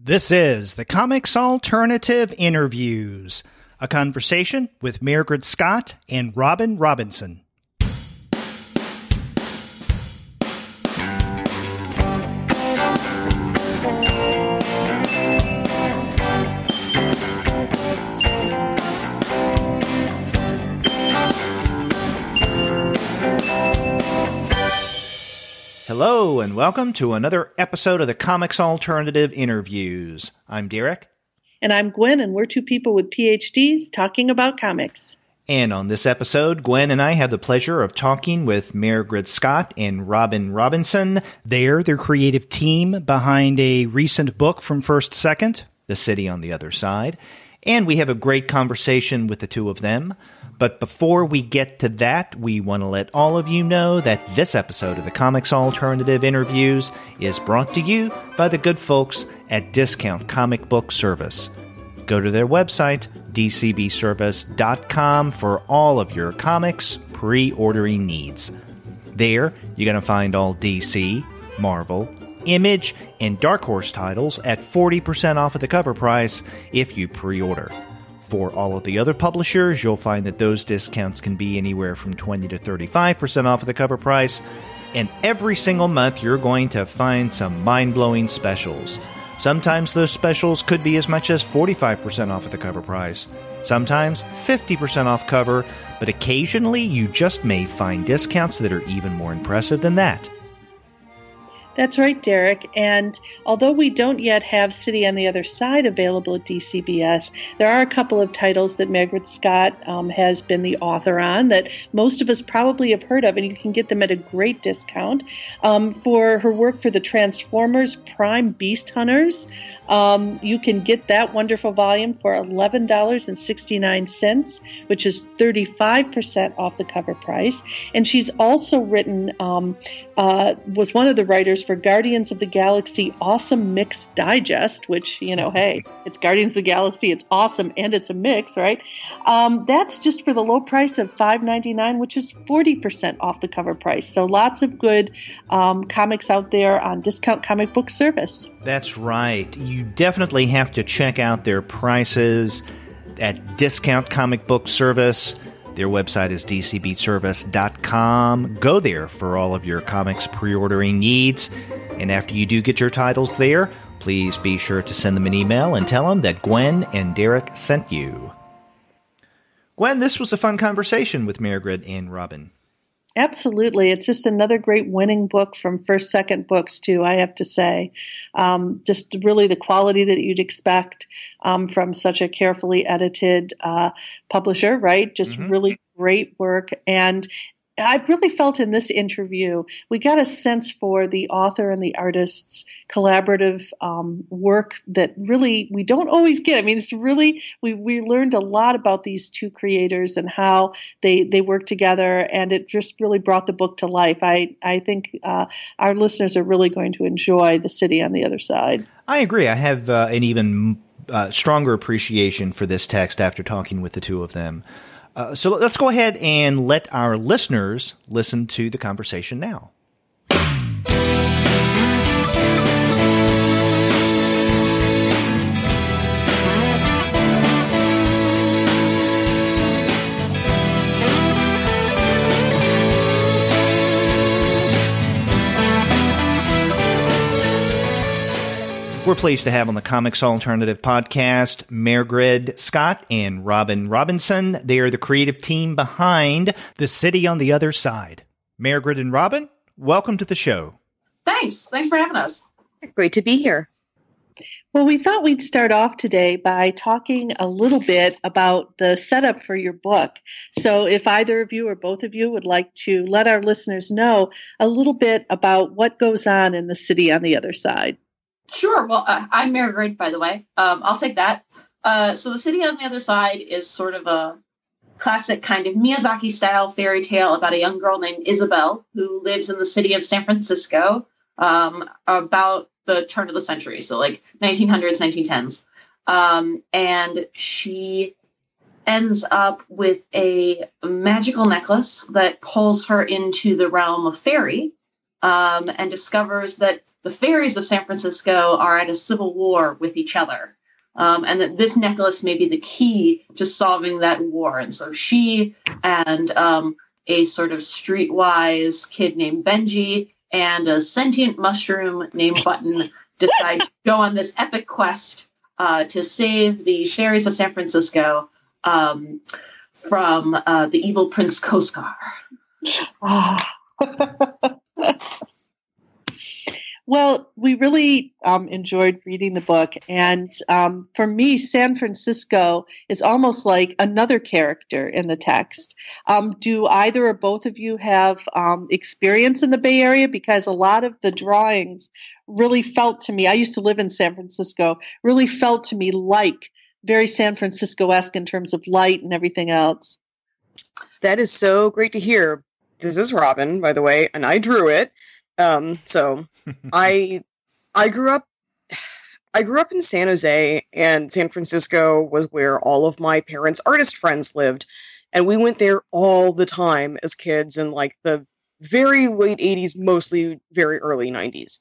This is the Comics Alternative Interviews, a conversation with Mairghread Scott and Robin Robinson. Hello, and welcome to another episode of the Comics Alternative Interviews. I'm Derek. And I'm Gwen, and we're two people with PhDs talking about comics. And on this episode, Gwen and I have the pleasure of talking with Mairghread Scott and Robin Robinson. They're the creative team behind a recent book from First Second, The City on the Other Side. And we have a great conversation with the two of them. But before we get to that, we want to let all of you know that this episode of the Comics Alternative Interviews is brought to you by the good folks at Discount Comic Book Service. Go to their website, dcbservice.com, for all of your comics pre-ordering needs. There, you're going to find all DC, Marvel, Image, and Dark Horse titles at 40% off of the cover price if you pre-order. For all of the other publishers, you'll find that those discounts can be anywhere from 20 to 35% off of the cover price. And every single month, you're going to find some mind-blowing specials. Sometimes those specials could be as much as 45% off of the cover price. Sometimes 50% off cover, but occasionally you just may find discounts that are even more impressive than that. That's right, Derek. And although we don't yet have City on the Other Side available at DCBS, there are a couple of titles that Mairghread Scott has been the author on that most of us probably have heard of, and you can get them at a great discount. For her work for the Transformers Prime Beast Hunters, you can get that wonderful volume for $11.69, which is 35% off the cover price. And she's also written, was one of the writers for Guardians of the Galaxy Awesome Mix Digest, which, you know, hey, it's Guardians of the Galaxy, it's awesome, and it's a mix, right? That's just for the low price of $5.99, which is 40% off the cover price. So lots of good comics out there on Discount Comic Book Service. That's right. You definitely have to check out their prices at Discount Comic Book Service. Their website is dcbservice.com. Go there for all of your comics pre-ordering needs. And after you do get your titles there, please be sure to send them an email and tell them that Gwen and Derek sent you. Gwen, this was a fun conversation with Mairghread and Robin. Absolutely. It's just another great winning book from First Second Books, too, I have to say. Just really the quality that you'd expect from such a carefully edited publisher, right? Just really great work. And I really felt in this interview, we got a sense for the author and the artist's collaborative work that really we don't always get. I mean, it's really, we learned a lot about these two creators and how they work together, and it just really brought the book to life. I think our listeners are really going to enjoy The City on the Other Side. I agree. I have an even stronger appreciation for this text after talking with the two of them. So let's go ahead and let our listeners listen to the conversation now. We're pleased to have on the Comics Alternative podcast Mairghread Scott and Robin Robinson. They are the creative team behind The City on the Other Side. Mairghread and Robin, welcome to the show. Thanks for having us. Great to be here. Well, we thought we'd start off today by talking a little bit about the setup for your book. So if either of you or both of you would like to let our listeners know a little bit about what goes on in The City on the Other Side. Sure. Well, I'm Mairghread, by the way. I'll take that. So The City on the Other Side is sort of a classic kind of Miyazaki-style fairy tale about a young girl named Isabel who lives in the city of San Francisco about the turn of the century, so like 1900s, 1910s. And she ends up with a magical necklace that pulls her into the realm of fairy, and discovers that the fairies of San Francisco are at a civil war with each other. And that this necklace may be the key to solving that war. And so she and a sort of streetwise kid named Benji and a sentient mushroom named Button decide to go on this epic quest to save the fairies of San Francisco from the evil Prince Koskar. Well, we really enjoyed reading the book. And for me, San Francisco is almost like another character in the text. Do either or both of you have experience in the Bay Area? Because a lot of the drawings really felt to me, I used to live in San Francisco, really felt to me like very San Francisco-esque in terms of light and everything else. That is so great to hear. This is Robin, by the way, and I drew it. So I grew up in San Jose, and San Francisco was where all of my parents' artist friends lived. And we went there all the time as kids in like the very late 80s, mostly very early 90s.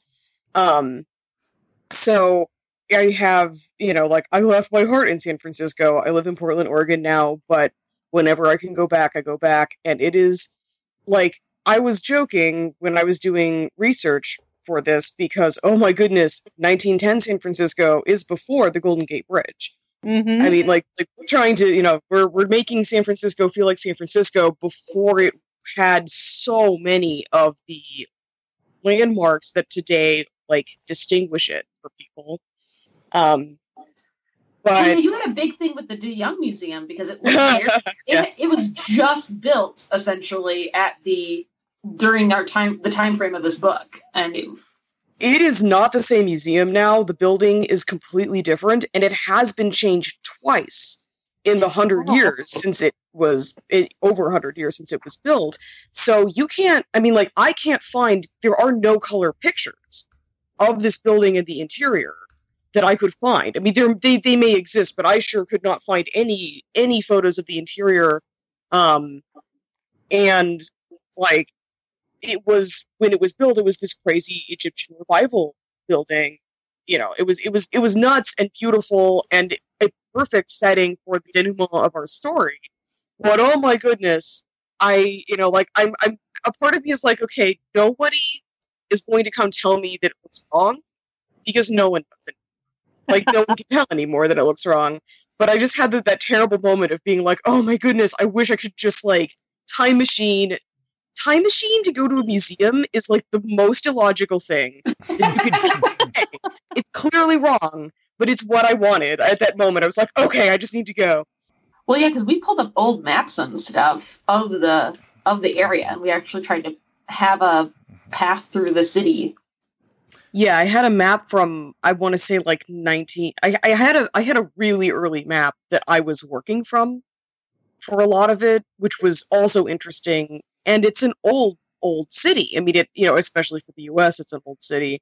So I have, like I left my heart in San Francisco. I live in Portland, Oregon now, but whenever I can go back, I go back. And it is like, I was joking when I was doing research for this because, oh my goodness, 1910 San Francisco is before the Golden Gate Bridge. Mm-hmm. I mean, like we're trying to, we're making San Francisco feel like San Francisco before it had so many of the landmarks that today like distinguish it for people. But you had a big thing with the De Young Museum because it was just built essentially during the time frame of this book, and it is not the same museum now. The building is completely different, and it has been changed twice in the 100 years since over 100 years since it was built. So you can't. I mean, like I can't find. There are no color pictures of this building and the interior that I could find. I mean, they may exist, but I sure could not find any photos of the interior. And like. It was when it was built. It was this crazy Egyptian revival building. It was nuts and beautiful and a perfect setting for the denouement of our story. But oh my goodness, I'm a part of me is like, okay, nobody is going to come tell me that it looks wrong because no one does it. Like no one can tell anymore that it looks wrong. But I just had that terrible moment of being like, oh my goodness, I wish I could just like time machine to go to a museum is like the most illogical thing that you could say. It's clearly wrong, but it's what I wanted at that moment. I was like, okay, I just need to go. Well, yeah, because we pulled up old maps and stuff of the area, and we actually tried to have a path through the city. Yeah, I had a map from, I want to say like I had a really early map that I was working from for a lot of it, which was also interesting. And it's an old city. I mean, especially for the U.S., it's an old city.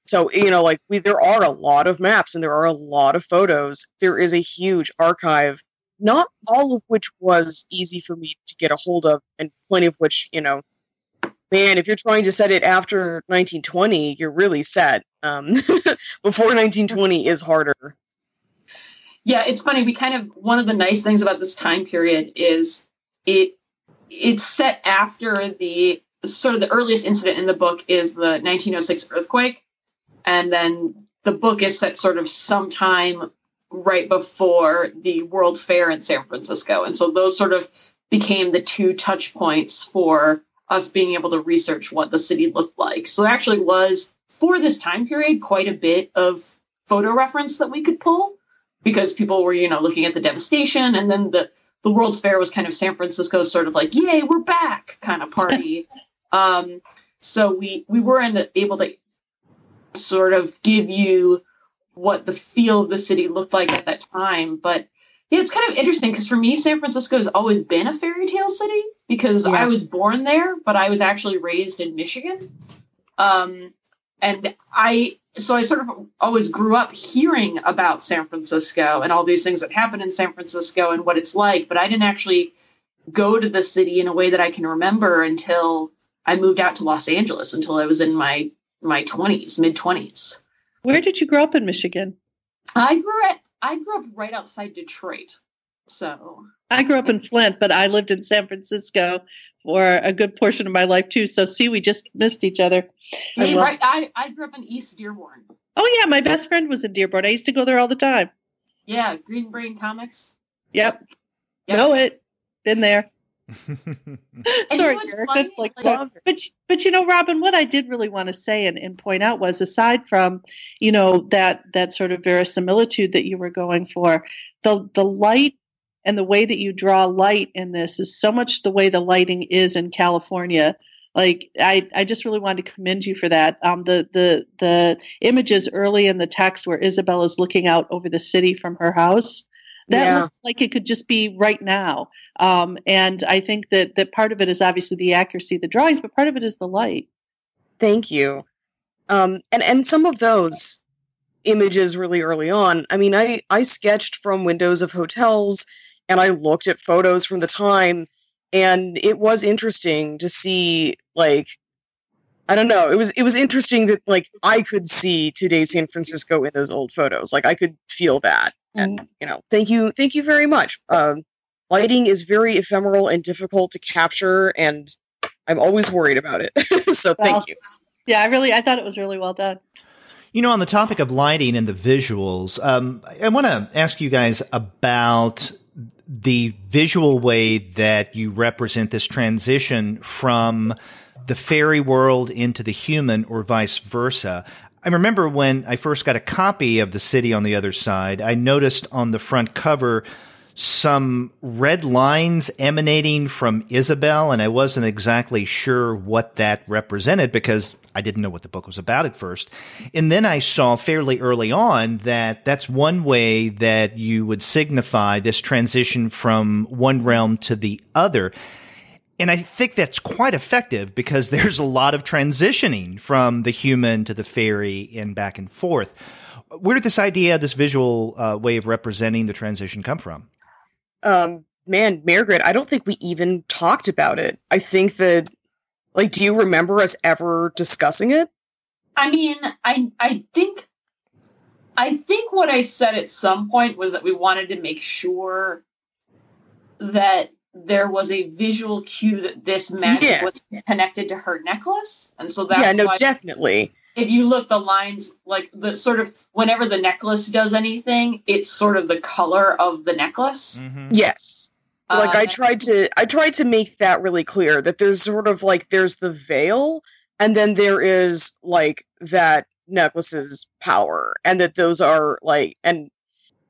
So, there are a lot of maps and there are a lot of photos. There is a huge archive, not all of which was easy for me to get a hold of, and plenty of which, man, if you're trying to set it after 1920, you're really set. Before 1920 is harder. Yeah, it's funny. One of the nice things about this time period is it's set after the earliest incident in the book is the 1906 earthquake. And then the book is set sort of sometime right before the World's Fair in San Francisco. And so those sort of became the two touch points for us being able to research what the city looked like. So there actually was, for this time period, quite a bit of photo reference that we could pull because people were, looking at the devastation, and then the World's Fair was kind of San Francisco's sort of like, yay, we're back kind of party. So we weren't able to sort of give you what the feel of the city looked like at that time. But yeah, it's kind of interesting because for me, San Francisco has always been a fairy tale city because I was born there, but I was actually raised in Michigan. And I sort of always grew up hearing about San Francisco and all these things that happen in San Francisco and what it's like, but I didn't actually go to the city in a way that I can remember until I moved out to Los Angeles, until I was in my my 20s, mid-20s. Where did you grow up in Michigan? I grew up right outside Detroit. So I grew up in Flint, but I lived in San Francisco for a good portion of my life too. So see, we just missed each other. I grew up in East Dearborn. Oh yeah, my best friend was in Dearborn. I used to go there all the time. Yeah, Green Brain Comics. Yep. Know it. Been there. Sorry, funny? But you know, Robin, what I did really want to say and point out was, aside from, you know, that sort of verisimilitude that you were going for, the light and the way that you draw light in this is so much the way the lighting is in California. Like, I just really wanted to commend you for that. The images early in the text where Isabel is looking out over the city from her house, that looks like it could just be right now. And I think that part of it is obviously the accuracy of the drawings, but part of it is the light. Thank you. And some of those images really early on, I mean, I sketched from windows of hotels, and I looked at photos from the time, and it was interesting to see, like, I don't know, it was interesting that, like, I could see today's San Francisco in those old photos. Like, I could feel that. And, you know, thank you very much. Lighting is very ephemeral and difficult to capture, and I'm always worried about it. So thank you. Yeah, I thought it was really well done. You know, on the topic of lighting and the visuals, I want to ask you guys about the visual way that you represent this transition from the fairy world into the human, or vice versa. I remember when I first got a copy of The City on the Other Side, I noticed on the front cover some red lines emanating from Isabel, and I wasn't exactly sure what that represented because I didn't know what the book was about at first. And then I saw fairly early on that that's one way that you would signify this transition from one realm to the other. And I think that's quite effective because there's a lot of transitioning from the human to the fairy and back and forth. Where did this idea, this visual way of representing the transition come from? Man, Mairghread, I don't think we even talked about it. I think that, like, do you remember us ever discussing it? I mean, I think what I said at some point was that we wanted to make sure that there was a visual cue that this magic was connected to her necklace. And so that's why, definitely. If you look, the lines, like, the sort of, whenever the necklace does anything, it's sort of the color of the necklace. Mm-hmm. Yes. Like, I tried to make that really clear, that there's sort of, like, there's the veil, and then there is, like, that necklace's power, and that those are, like, and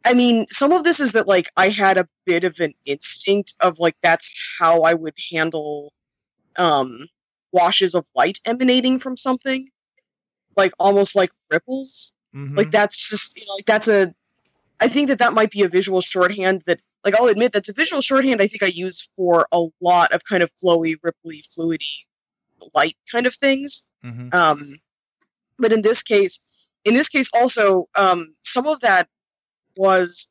I mean, some of this is that, like, I had a bit of an instinct of, like, that's how I would handle washes of light emanating from something. Like, almost like ripples. Mm-hmm. Like, that's just, you know, like, I think that might be a visual shorthand that, like, I'll admit that's a visual shorthand I think I use for a lot of kind of flowy, ripply, fluidy light kind of things. Mm-hmm. But in this case also, some of that was,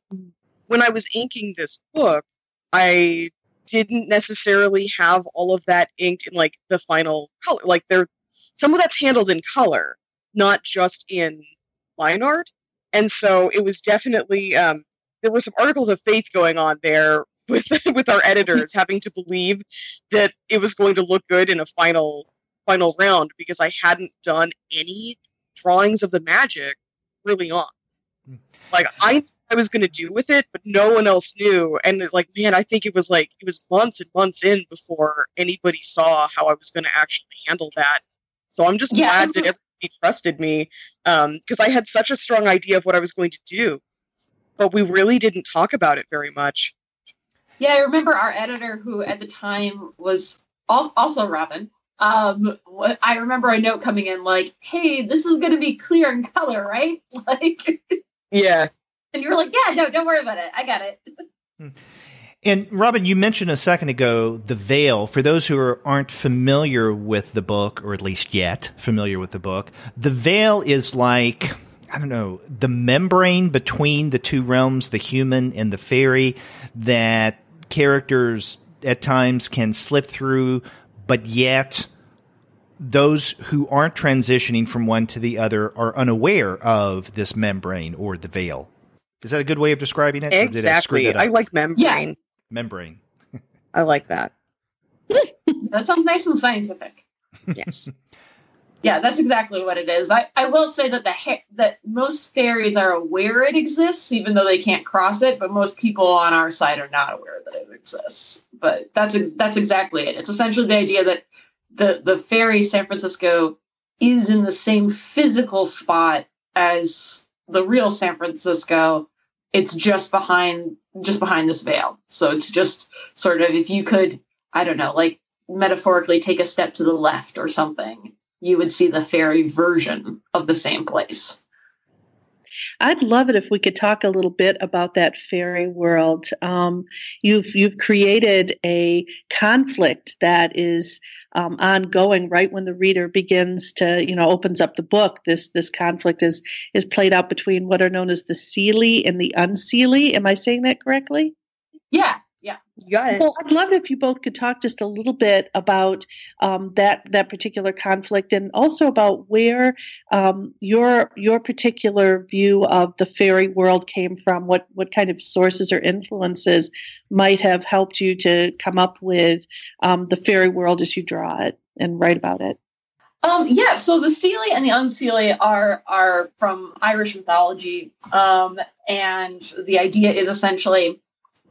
when I was inking this book, I didn't necessarily have all of that inked in, like, the final color. Like, some of that's handled in color, not just in line art. And so it was definitely, there were some articles of faith going on there with our editors having to believe that it was going to look good in a final round, because I hadn't done any drawings of the magic early on. Like, I was going to do with it, but no one else knew. And, like, man, I think it was months and months in before anybody saw how I was going to actually handle that. So I'm just glad that everybody trusted me, because I had such a strong idea of what I was going to do, but we really didn't talk about it very much. Yeah, I remember our editor, who at the time was also Robin. I remember a note coming in like, "Hey, this is going to be clear in color, right?" Like, yeah. And you were like, "Yeah, no, don't worry about it. I got it." And Robin, you mentioned a second ago the veil. For those who aren't familiar with the book, or at least yet familiar with the book, the veil is like, I don't know, the membrane between the two realms, the human and the fairy, that characters at times can slip through, but yet those who aren't transitioning from one to the other are unaware of this membrane or the veil. Is that a good way of describing it? Exactly. I like membrane. Yeah. Membrane. I like that. That sounds nice and scientific. Yes. Yeah, that's exactly what it is. I will say that that most fairies are aware it exists, even though they can't cross it. But most people on our side are not aware that it exists. But that's exactly it. It's essentially the idea that the fairy San Francisco is in the same physical spot as the real San Francisco. It's just behind this veil. So it's just sort of, if you could, I don't know, like metaphorically take a step to the left or something, you would see the fairy version of the same place. I'd love it if we could talk a little bit about that fairy world. You've created a conflict that is ongoing right when the reader begins to, opens up the book. This conflict is played out between what are known as the Seelie and the Unseelie. Am I saying that correctly? Yeah. Yeah, you got it. Well, I'd love it if you both could talk just a little bit about that particular conflict, and also about where your particular view of the fairy world came from. What kind of sources or influences might have helped you to come up with the fairy world as you draw it and write about it? So the Seelie and the Unseelie are from Irish mythology, and the idea is essentially,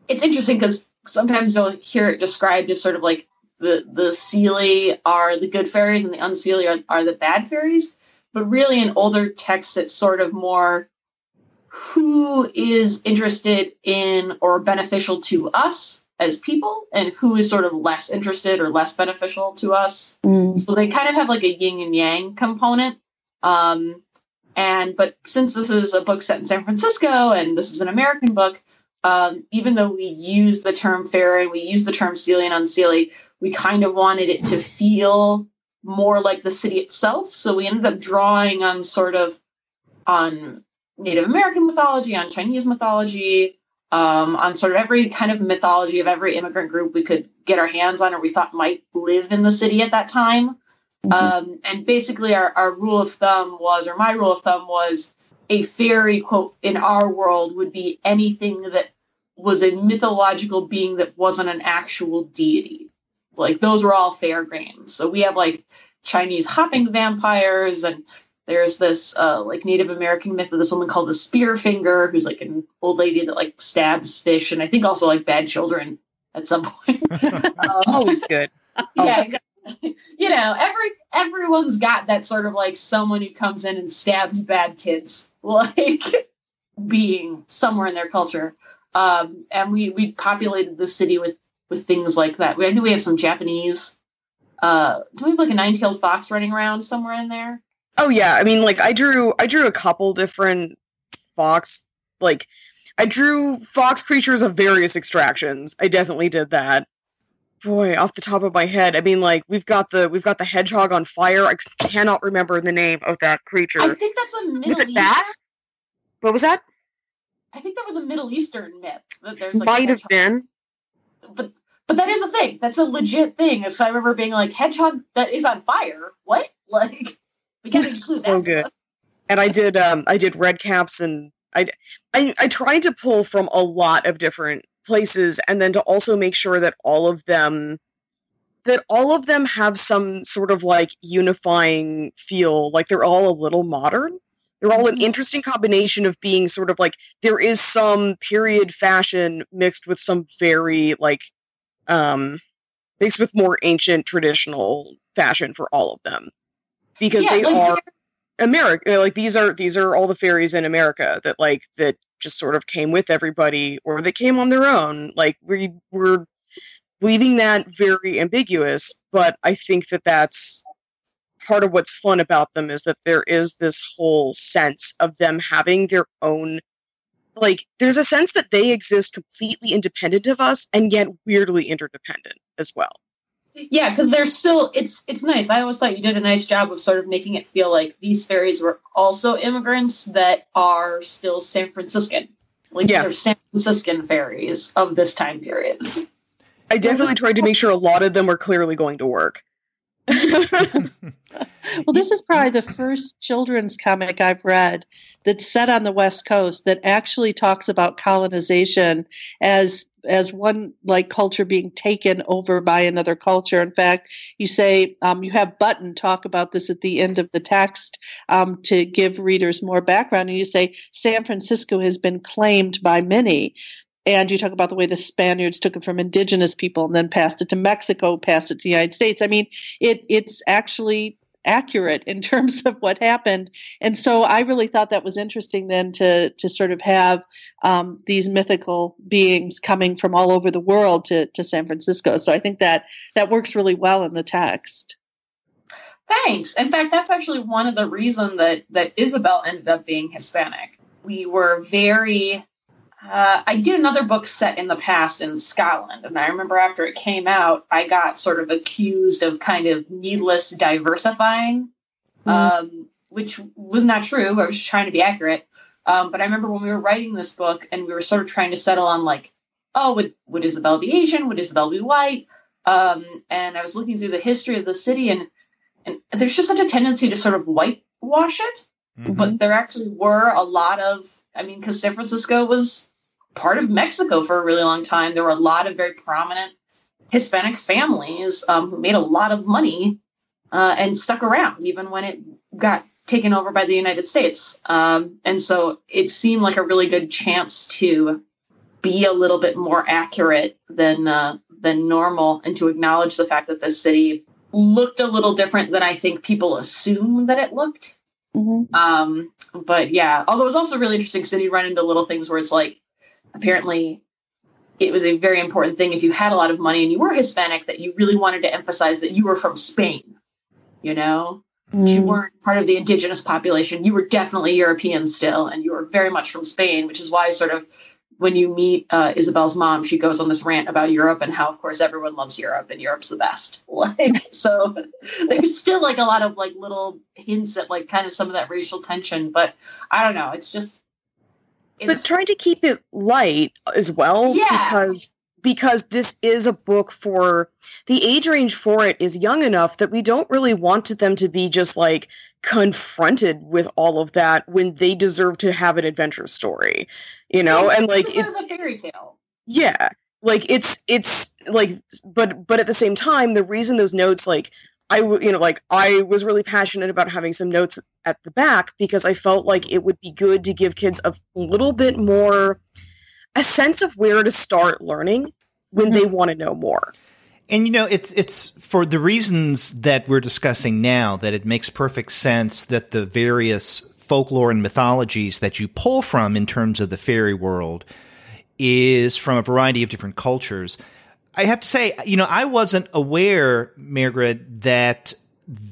it's interesting because sometimes you'll hear it described as sort of like the Seelie are the good fairies and the Unseelie are the bad fairies. But really in older texts, it's sort of more who is interested in or beneficial to us as people and who is sort of less interested or less beneficial to us. So they kind of have like a yin and yang component. But since this is a book set in San Francisco and this is an American book, even though we use the term fairy and we use the term Seelie and Unseelie, we kind of wanted it to feel more like the city itself. So we ended up drawing on Native American mythology, on Chinese mythology, on sort of every kind of mythology of every immigrant group we could get our hands on or we thought might live in the city at that time. And basically our rule of thumb was, or my rule of thumb was, a fairy, quote, in our world would be anything that was a mythological being that wasn't an actual deity. Like those were all fair games. So we have like Chinese hopping vampires, and there's this like Native American myth of this woman called the Spearfinger, who's like an old lady that like stabs fish, and I think also like bad children at some point. Always good. Yeah, everyone's got that sort of like someone who comes in and stabs bad kids, like being somewhere in their culture. And we populated the city with things like that. I knew we have some Japanese. Do we have like a nine-tailed fox running around somewhere in there? Oh yeah, I mean, like I drew a couple different fox. Like I drew fox creatures of various extractions. I definitely did that. Boy, off the top of my head, I mean, like we've got the hedgehog on fire. I cannot remember the name of that creature. I think that's a Middle Was it Eastern. Basque? What was that? I think that was a Middle Eastern myth. That there's like Might have been. But that is a thing. That's a legit thing. So I remember being like, hedgehog that is on fire. What? Like we gotta include that. So good. And I did red caps, and I tried to pull from a lot of different places, and then to also make sure that all of them have some sort of like unifying feel, like they're all a little modern. They're all an interesting combination of being sort of like, there is some period fashion mixed with some very like mixed with more ancient traditional fashion for all of them, because they are America. Like these are all the fairies in America that just sort of came with everybody, or they came on their own. Like we're leaving that very ambiguous, but I think that that's part of what's fun about them, is that there is this whole sense of them having their own, like there's a sense that they exist completely independent of us and yet weirdly interdependent as well. Yeah, because they're still, it's nice. I always thought you did a nice job of sort of making it feel like these fairies were also immigrants that are still San Franciscan. Like these are San Franciscan fairies of this time period. I definitely tried to make sure a lot of them were clearly going to work. Well, this is probably the first children's comic I've read that's set on the West Coast that actually talks about colonization as one like culture being taken over by another culture. In fact, you say you have Button talk about this at the end of the text to give readers more background, and you say San Francisco has been claimed by many. And you talk about the way the Spaniards took it from indigenous people and then passed it to Mexico, passed it to the United States. I mean, it's actually accurate in terms of what happened. And so I really thought that was interesting then to sort of have these mythical beings coming from all over the world to San Francisco. So I think that works really well in the text. Thanks. In fact, that's actually one of the reasons that Isabel ended up being Hispanic. We were very... I did another book set in the past in Scotland, and I remember after it came out, I got sort of accused of kind of needless diversifying, which was not true. I was just trying to be accurate. But I remember when we were writing this book and we were sort of trying to settle on like, oh, would Isabel be Asian? Would Isabel be white? And I was looking through the history of the city, and there's just such a tendency to sort of whitewash it. Mm-hmm. But there actually were a lot of, because San Francisco was part of Mexico for a really long time. There were a lot of very prominent Hispanic families who made a lot of money and stuck around even when it got taken over by the United States. And so it seemed like a really good chance to be a little bit more accurate than normal and to acknowledge the fact that this city looked a little different than I think people assume that it looked. Mm-hmm. But yeah, although it was also really interesting because then you run into little things where it's like, apparently it was a very important thing if you had a lot of money and you were Hispanic that you really wanted to emphasize that you were from Spain, you weren't part of the indigenous population. You were definitely European still, and you were very much from Spain, which is why sort of when you meet Isabel's mom, she goes on this rant about Europe and how, of course, everyone loves Europe and Europe's the best. So there's still like a lot of like little hints at like kind of some of that racial tension, but I don't know. But trying to keep it light as well, because this is a book for the age range for it is young enough that we don't really want them to be just like confronted with all of that when they deserve to have an adventure story, and like it's a fairy tale. Yeah, like it's like, but at the same time, the reason those notes like. I was really passionate about having some notes at the back because I felt like it would be good to give kids a little bit more, a sense of where to start learning when they want to know more. And, it's for the reasons that we're discussing now that it makes perfect sense that the various folklore and mythologies that you pull from in terms of the fairy world is from a variety of different cultures. I have to say, I wasn't aware, Mairghread, that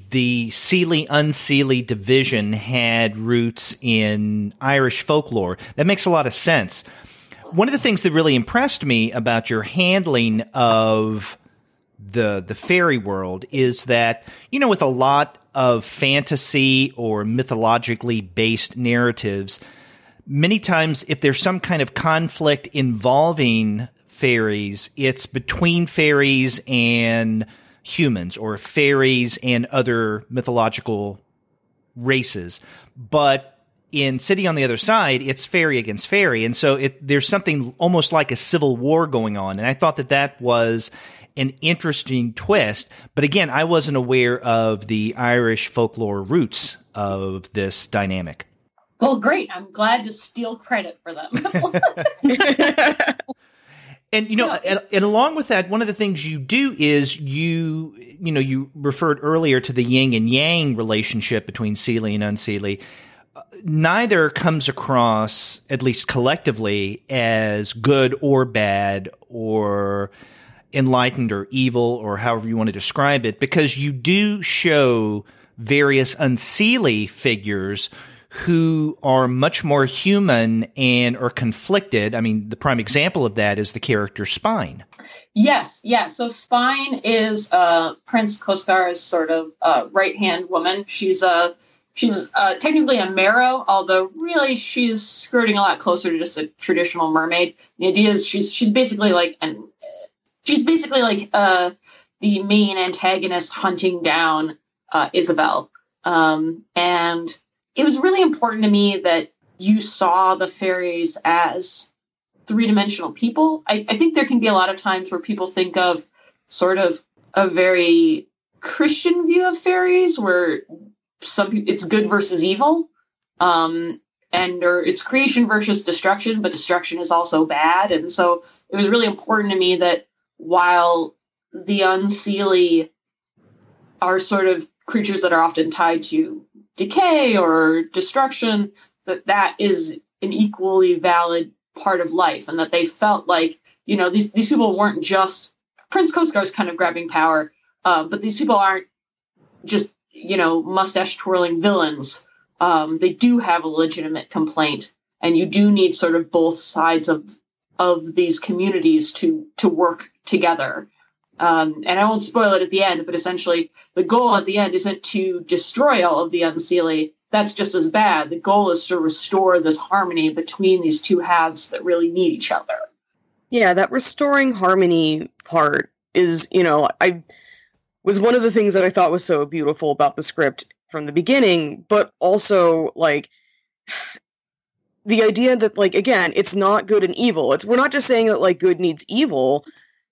the Seelie-Unseelie division had roots in Irish folklore. That makes a lot of sense. One of the things that really impressed me about your handling of the fairy world is that, with a lot of fantasy or mythologically based narratives, many times if there's some kind of conflict involving fairies, it's between fairies and humans or fairies and other mythological races. But in City on the Other Side, it's fairy against fairy. And so there's something almost like a civil war going on. And I thought that was an interesting twist. But again, I wasn't aware of the Irish folklore roots of this dynamic. Well, great. I'm glad to steal credit for them. And, and along with that, one of the things you do is you referred earlier to the yin and yang relationship between Seelie and Unseelie. Neither comes across, at least collectively, as good or bad or enlightened or evil or however you want to describe it, because you do show various Unseelie figures who are much more human and are conflicted. I mean, the prime example of that is the character Spine. Yes, yeah. So Spine is Prince Koskar's sort of right-hand woman. She's technically a Marrow, although really she's skirting a lot closer to just a traditional mermaid. The idea is she's basically like the main antagonist hunting down Isabel. And it was really important to me that you saw the fairies as three-dimensional people. I think there can be a lot of times where people think of sort of a very Christian view of fairies, where it's good versus evil, or it's creation versus destruction, but destruction is also bad. And so it was really important to me that while the unseelie are sort of creatures that are often tied to decay or destruction, that is an equally valid part of life, and that they felt like, these people weren't just Prince Koskar kind of grabbing power, but these people aren't just, mustache twirling villains. They do have a legitimate complaint, and you do need sort of both sides of these communities to work together. And I won't spoil it at the end, but essentially the goal at the end isn't to destroy all of the unseelie. That's just as bad. The goal is to restore this harmony between these two halves that really need each other. Yeah, that restoring harmony part is, was one of the things that I thought was so beautiful about the script from the beginning, but also, the idea that, again, it's not good and evil. We're not just saying that, good needs evil.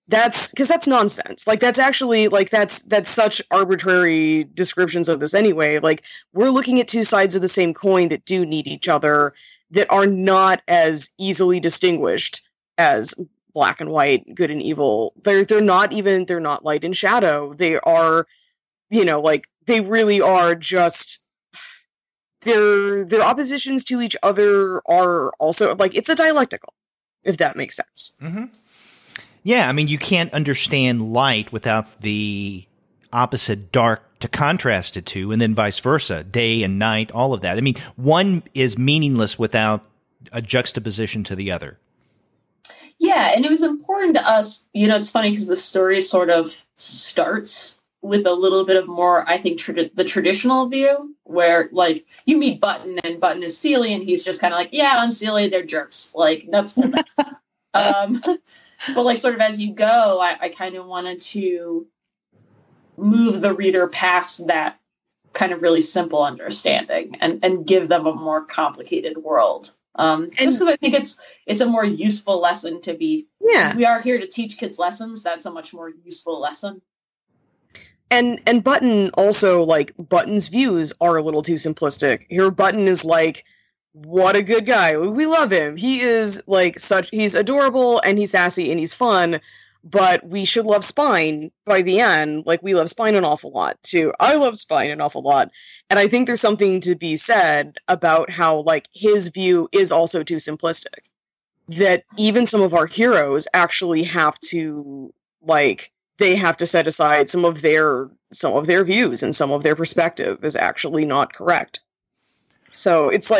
That's nonsense. That's actually, that's such arbitrary descriptions of this anyway. We're looking at two sides of the same coin that do need each other, that are not as easily distinguished as black and white, good and evil. They're not light and shadow. They are, they really are just, their oppositions to each other are also, it's a dialectical, if that makes sense. Mm-hmm. Yeah, I mean, you can't understand light without the opposite dark to contrast it to, and then vice versa, day and night, all of that. I mean, one is meaningless without a juxtaposition to the other. Yeah, and it was important to us, it's funny because the story sort of starts with a little bit of more, I think, the traditional view, where, you meet Button, and Button is Seelie, and he's just kind of yeah, unseelie, they're jerks. Nuts to them. But, sort of as you go, I kind of wanted to move the reader past that kind of really simple understanding and give them a more complicated world. Just because I think it's a more useful lesson to be. Yeah, we are here to teach kids lessons. That's a much more useful lesson. And Button also, Button's views are a little too simplistic. Here, Button is what a good guy. We love him. He is he's adorable and he's sassy and he's fun, but we should love Spine by the end. We love Spine an awful lot too. I love Spine an awful lot. And I think there's something to be said about how his view is also too simplistic. That even some of our heroes actually have to they have to set aside some of their views, and some of their perspective is actually not correct. So it's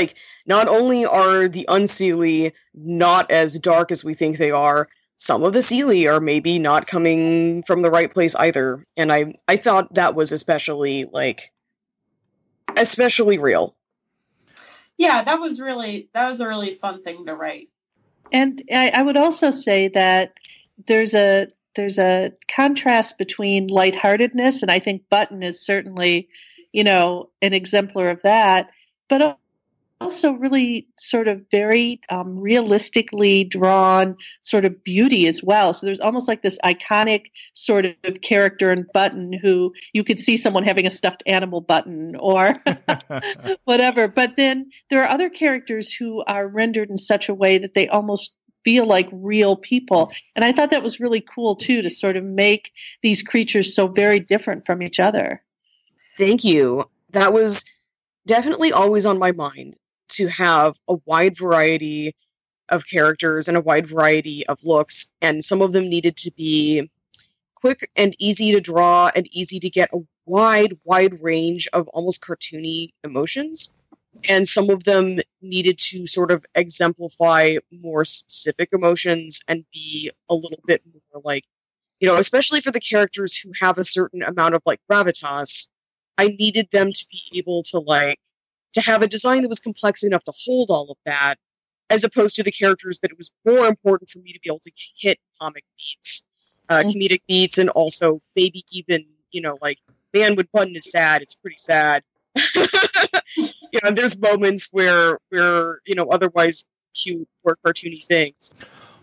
not only are the unseelie not as dark as we think they are, some of the seelie are maybe not coming from the right place either. And I thought that was especially real. Yeah, that was a really fun thing to write. And I would also say that there's a contrast between lightheartedness, and I think Button is certainly, an exemplar of that, but also really sort of very realistically drawn sort of beauty as well. So there's almost this iconic sort of character in Button who you could see someone having a stuffed animal Button or whatever. But then there are other characters who are rendered in such a way that they almost feel like real people. And I thought that was really cool too, to sort of make these creatures so very different from each other. Thank you. That was definitely always on my mind, to have a wide variety of characters and a wide variety of looks, and some of them needed to be quick and easy to draw and easy to get a wide range of almost cartoony emotions, and some of them needed to sort of exemplify more specific emotions and be a little bit more especially for the characters who have a certain amount of gravitas, I needed them to be able to have a design that was complex enough to hold all of that, as opposed to the characters that it was more important for me to be able to hit comic beats. comedic beats, and also maybe even, like, man, when Button is sad, it's pretty sad. There's moments where otherwise cute or cartoony things.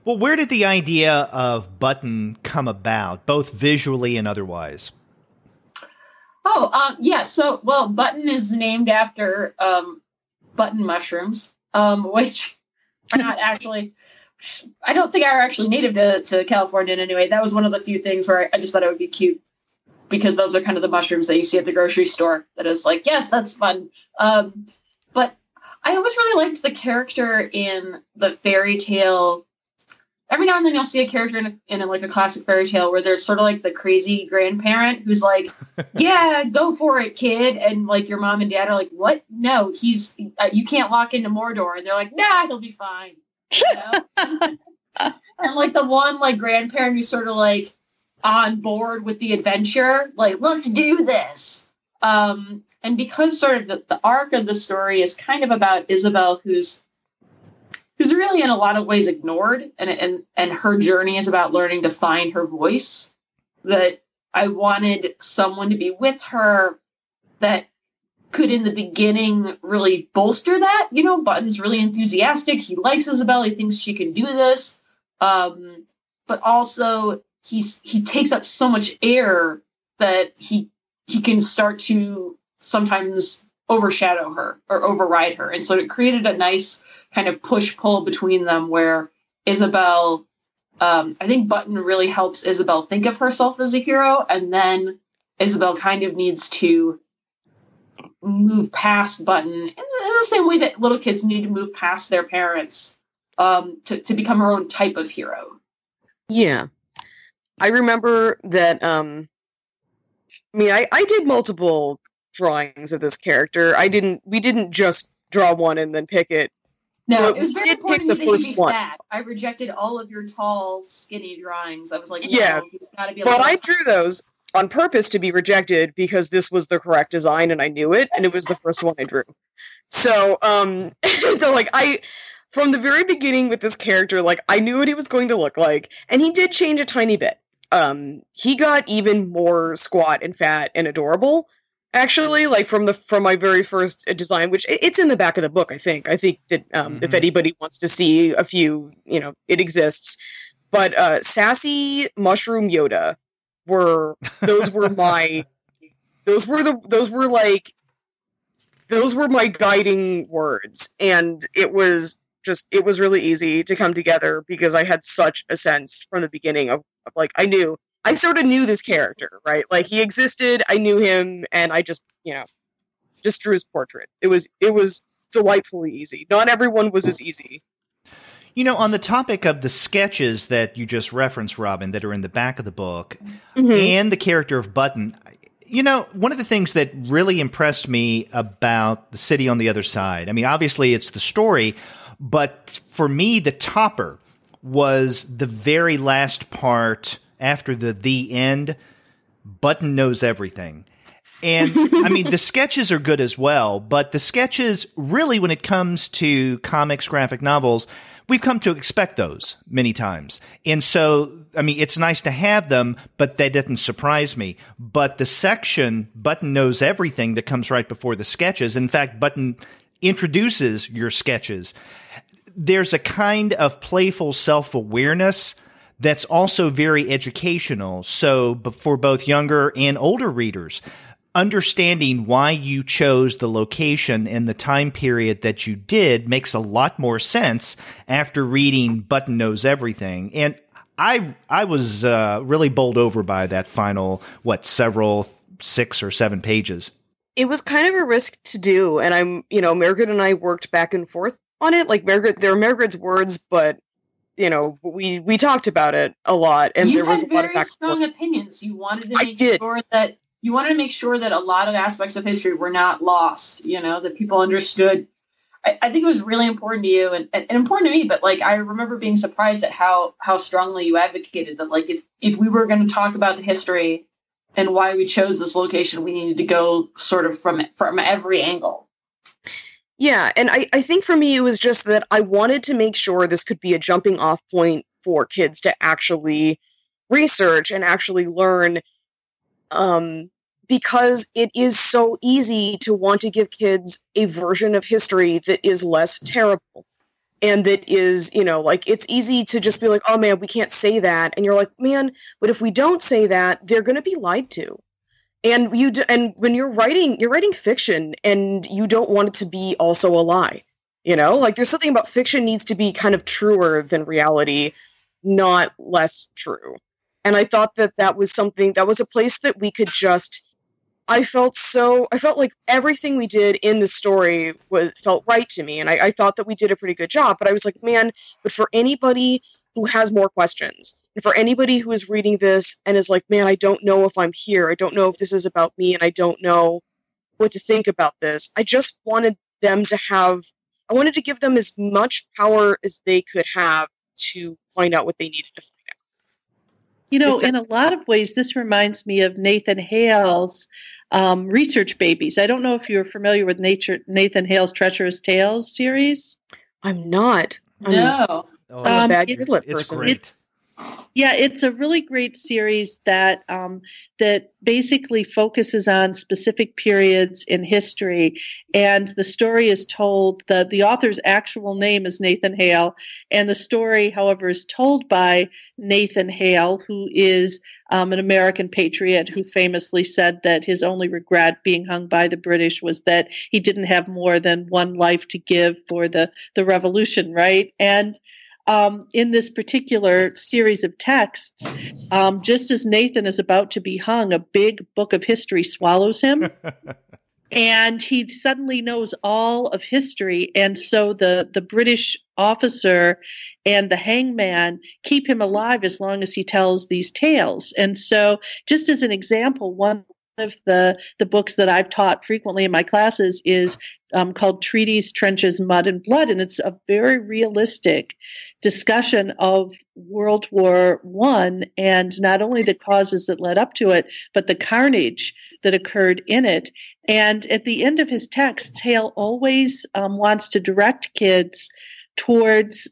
Well, where did the idea of Button come about, both visually and otherwise? Yeah. So, Button is named after button mushrooms, which are not actually, I don't think are actually native to California in any way. That was one of the few things where I just thought it would be cute, because those are kind of the mushrooms that you see at the grocery store. That is like, yes, that's fun. But I always really liked the character in the fairy tale. Every now and then you'll see a character in like a classic fairy tale where there's sort of like the crazy grandparent who's like, yeah, go for it, kid. And like your mom and dad are like, what? No, he's, you can't lock into Mordor. And they're like, nah, he'll be fine. And like the one like grandparent who's sort of like on board with the adventure, like, let's do this. And because sort of the arc of the story is kind of about Isabel, who's really in a lot of ways ignored, and her journey is about learning to find her voice, that I wanted someone to be with her that could in the beginning really bolster that. Button's really enthusiastic. He likes Isabel. He thinks she can do this. But also he takes up so much air that he can start to sometimes overshadow her or override her. And so it created a nice kind of push-pull between them where Isabel, I think Button really helps Isabel think of herself as a hero, and then Isabel kind of needs to move past Button in the same way that little kids need to move past their parents to become her own type of hero. Yeah. I remember that, I did multiple drawings of this character. We didn't just draw one and then pick it. No, it was very important to me that he be fat. I rejected all of your tall, skinny drawings. I was like, no, he's got to be. But I drew those on purpose to be rejected because this was the correct design and I knew it, and it was the first one I drew. So, so like from the very beginning with this character, like I knew what he was going to look like, and he did change a tiny bit. He got even more squat and fat and adorable. Actually, like from my very first design, which it's in the back of the book, I think that if anybody wants to see a few, it exists. But Sassy Mushroom Yoda were my guiding words, and it was really easy to come together because I had such a sense from the beginning of like I sort of knew this character, right? Like he existed, I knew him, and I just drew his portrait. It was delightfully easy. Not everyone was as easy. On the topic of the sketches that you just referenced, Robin, that are in the back of the book, and the character of Button, one of the things that really impressed me about The City on the Other Side, obviously it's the story, but for me, the topper was the very last part after the end. Button knows everything. And the sketches are good as well, but the sketches really, when it comes to comics, graphic novels, we've come to expect those many times. And so, it's nice to have them, but that didn't surprise me. But the section, Button knows everything, that comes right before the sketches. In fact, Button introduces your sketches. There's a kind of playful self-awareness that's also very educational. So for both younger and older readers, understanding why you chose the location and the time period that you did makes a lot more sense after reading Button Knows Everything. And I was really bowled over by that final, several 6 or 7 pages. It was kind of a risk to do. And Mairghread and I worked back and forth on it. Like they're Mairghread's words, but we talked about it a lot, and there was a lot of very strong opinions. You wanted to make sure that a lot of aspects of history were not lost. That people understood. I think it was really important to you and important to me. But like, I remember being surprised at how strongly you advocated that. Like, if we were going to talk about the history and why we chose this location, we needed to go sort of from every angle. Yeah, and I think for me it was just that I wanted to make sure this could be a jumping off point for kids to actually research and actually learn, because it is so easy to want to give kids a version of history that is less terrible. And that is, like, it's easy to just be like, oh man, we can't say that. And you're like, man, but if we don't say that, they're going to be lied to. And and when you're writing fiction, and you don't want it to be also a lie. Like, there's something about fiction needs to be kind of truer than reality, not less true. And I thought that was something, that was a place that we could just, I felt like everything we did in the story felt right to me. And I thought that we did a pretty good job, but I was like, man, but for anybody who has more questions, and for anybody who is reading this and is like, man, I don't know if I'm here. I don't know if this is about me, and I don't know what to think about this. I just wanted them to I wanted to give them as much power as they could have to find out what they needed to find out. In a lot of ways, this reminds me of Nathan Hale's Research Babies. I don't know if you're familiar with Nathan Hale's Treacherous Tales series. I'm not. No. I'm a bad Goodlet it's person. great. It's a really great series that basically focuses on specific periods in history, and the story is told. The author's actual name is Nathan Hale, and the story, however, is told by Nathan Hale, who is an American patriot who famously said that his only regret being hung by the British was that he didn't have more than one life to give for the revolution, right? And in this particular series of texts, just as Nathan is about to be hung, a big book of history swallows him. And he suddenly knows all of history. And so the British officer and the hangman keep him alive as long as he tells these tales. And so, just as an example, one of the books that I've taught frequently in my classes is called Treaties, Trenches, Mud, and Blood. And it's a very realistic discussion of World War I, and not only the causes that led up to it, but the carnage that occurred in it. And at the end of his text, Hale always wants to direct kids towards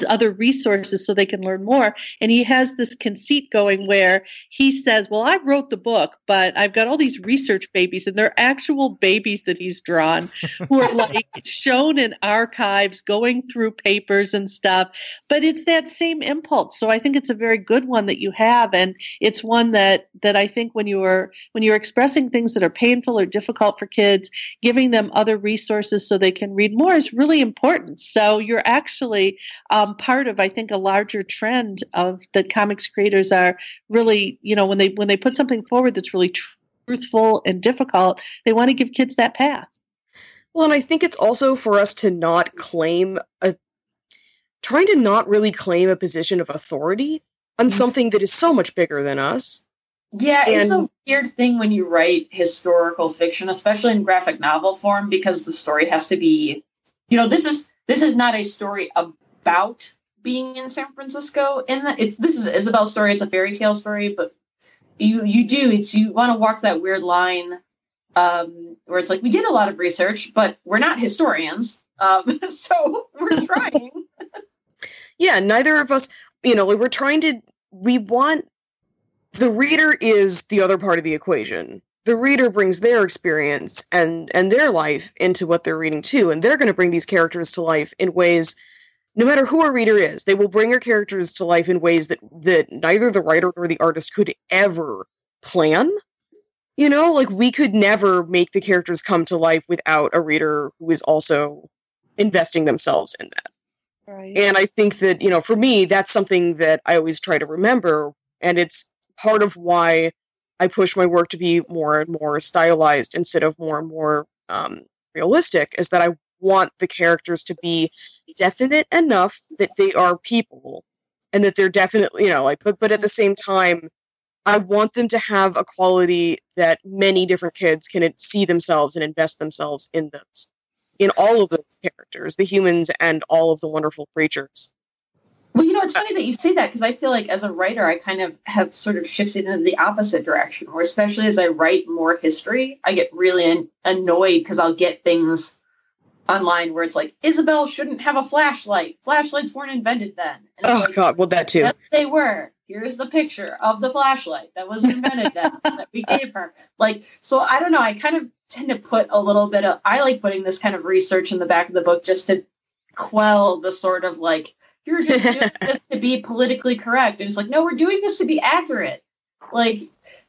other resources so they can learn more. And he has this conceit going where he says, well, I wrote the book, but I've got all these research babies, and they're actual babies that he's drawn who are like shown in archives, going through papers and stuff. But it's that same impulse. So I think it's a very good one that you have. And it's one that I think when you're expressing things that are painful or difficult for kids, giving them other resources so they can read more is really important. So you're actually part of, I think, a larger trend of that comics creators are really, when they put something forward that's really truthful and difficult, they want to give kids that path. Well, and I think it's also for us to not trying to not really claim a position of authority on something that is so much bigger than us. Yeah, it's a weird thing when you write historical fiction, especially in graphic novel form, because the story has to be, this is not a story about being in San Francisco. This is Isabel's story. It's a fairy tale story, but you want to walk that weird line where it's like, we did a lot of research, but we're not historians, so we're trying. Yeah, neither of us. We want the reader is the other part of the equation. The reader brings their experience and their life into what they're reading too, and they're going to bring these characters to life in ways. No matter who a reader is, they will bring their characters to life in ways that neither the writer nor the artist could ever plan. We could never make the characters come to life without a reader who is also investing themselves in that. Right. And I think that, for me, that's something that I always try to remember. And it's part of why I push my work to be more and more stylized instead of more and more realistic, is that I want the characters to be definite enough that they are people and that they're definitely, but at the same time, I want them to have a quality that many different kids can see themselves and invest themselves in those, in all of those characters, the humans and all of the wonderful creatures. Well, it's funny that you say that, because I feel like as a writer, I kind of have sort of shifted into the opposite direction, where especially as I write more history, I get really annoyed because I'll get things online where it's like, Isabel shouldn't have a flashlight. Flashlights weren't invented then. And Oh God, well that too. Yes, they were. Here's the picture of the flashlight that was invented then that we gave her. Like, so I don't know. I kind of tend to put a little bit of, I like putting this kind of research in the back of the book just to quell the sort of like, you're just doing this to be politically correct. And it's like, no, we're doing this to be accurate. Like,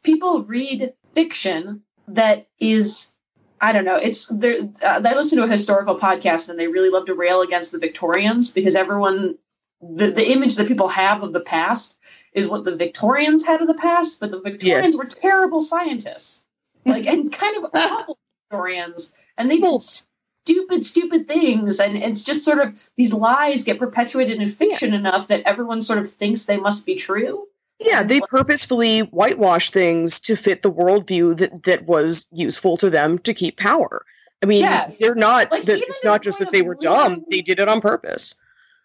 people read fiction that is, I don't know, it's there. I listen to a historical podcast and they really love to rail against the Victorians because everyone, the image that people have of the past is what the Victorians had of the past, but the Victorians were terrible scientists, like, and kind of awful historians, and they did stupid things, and it's just sort of these lies get perpetuated in fiction enough that everyone sort of thinks they must be true. Yeah, they purposefully whitewash things to fit the worldview that was useful to them to keep power. I mean, they're not. Like, it's not just that they were dumb; they did it on purpose.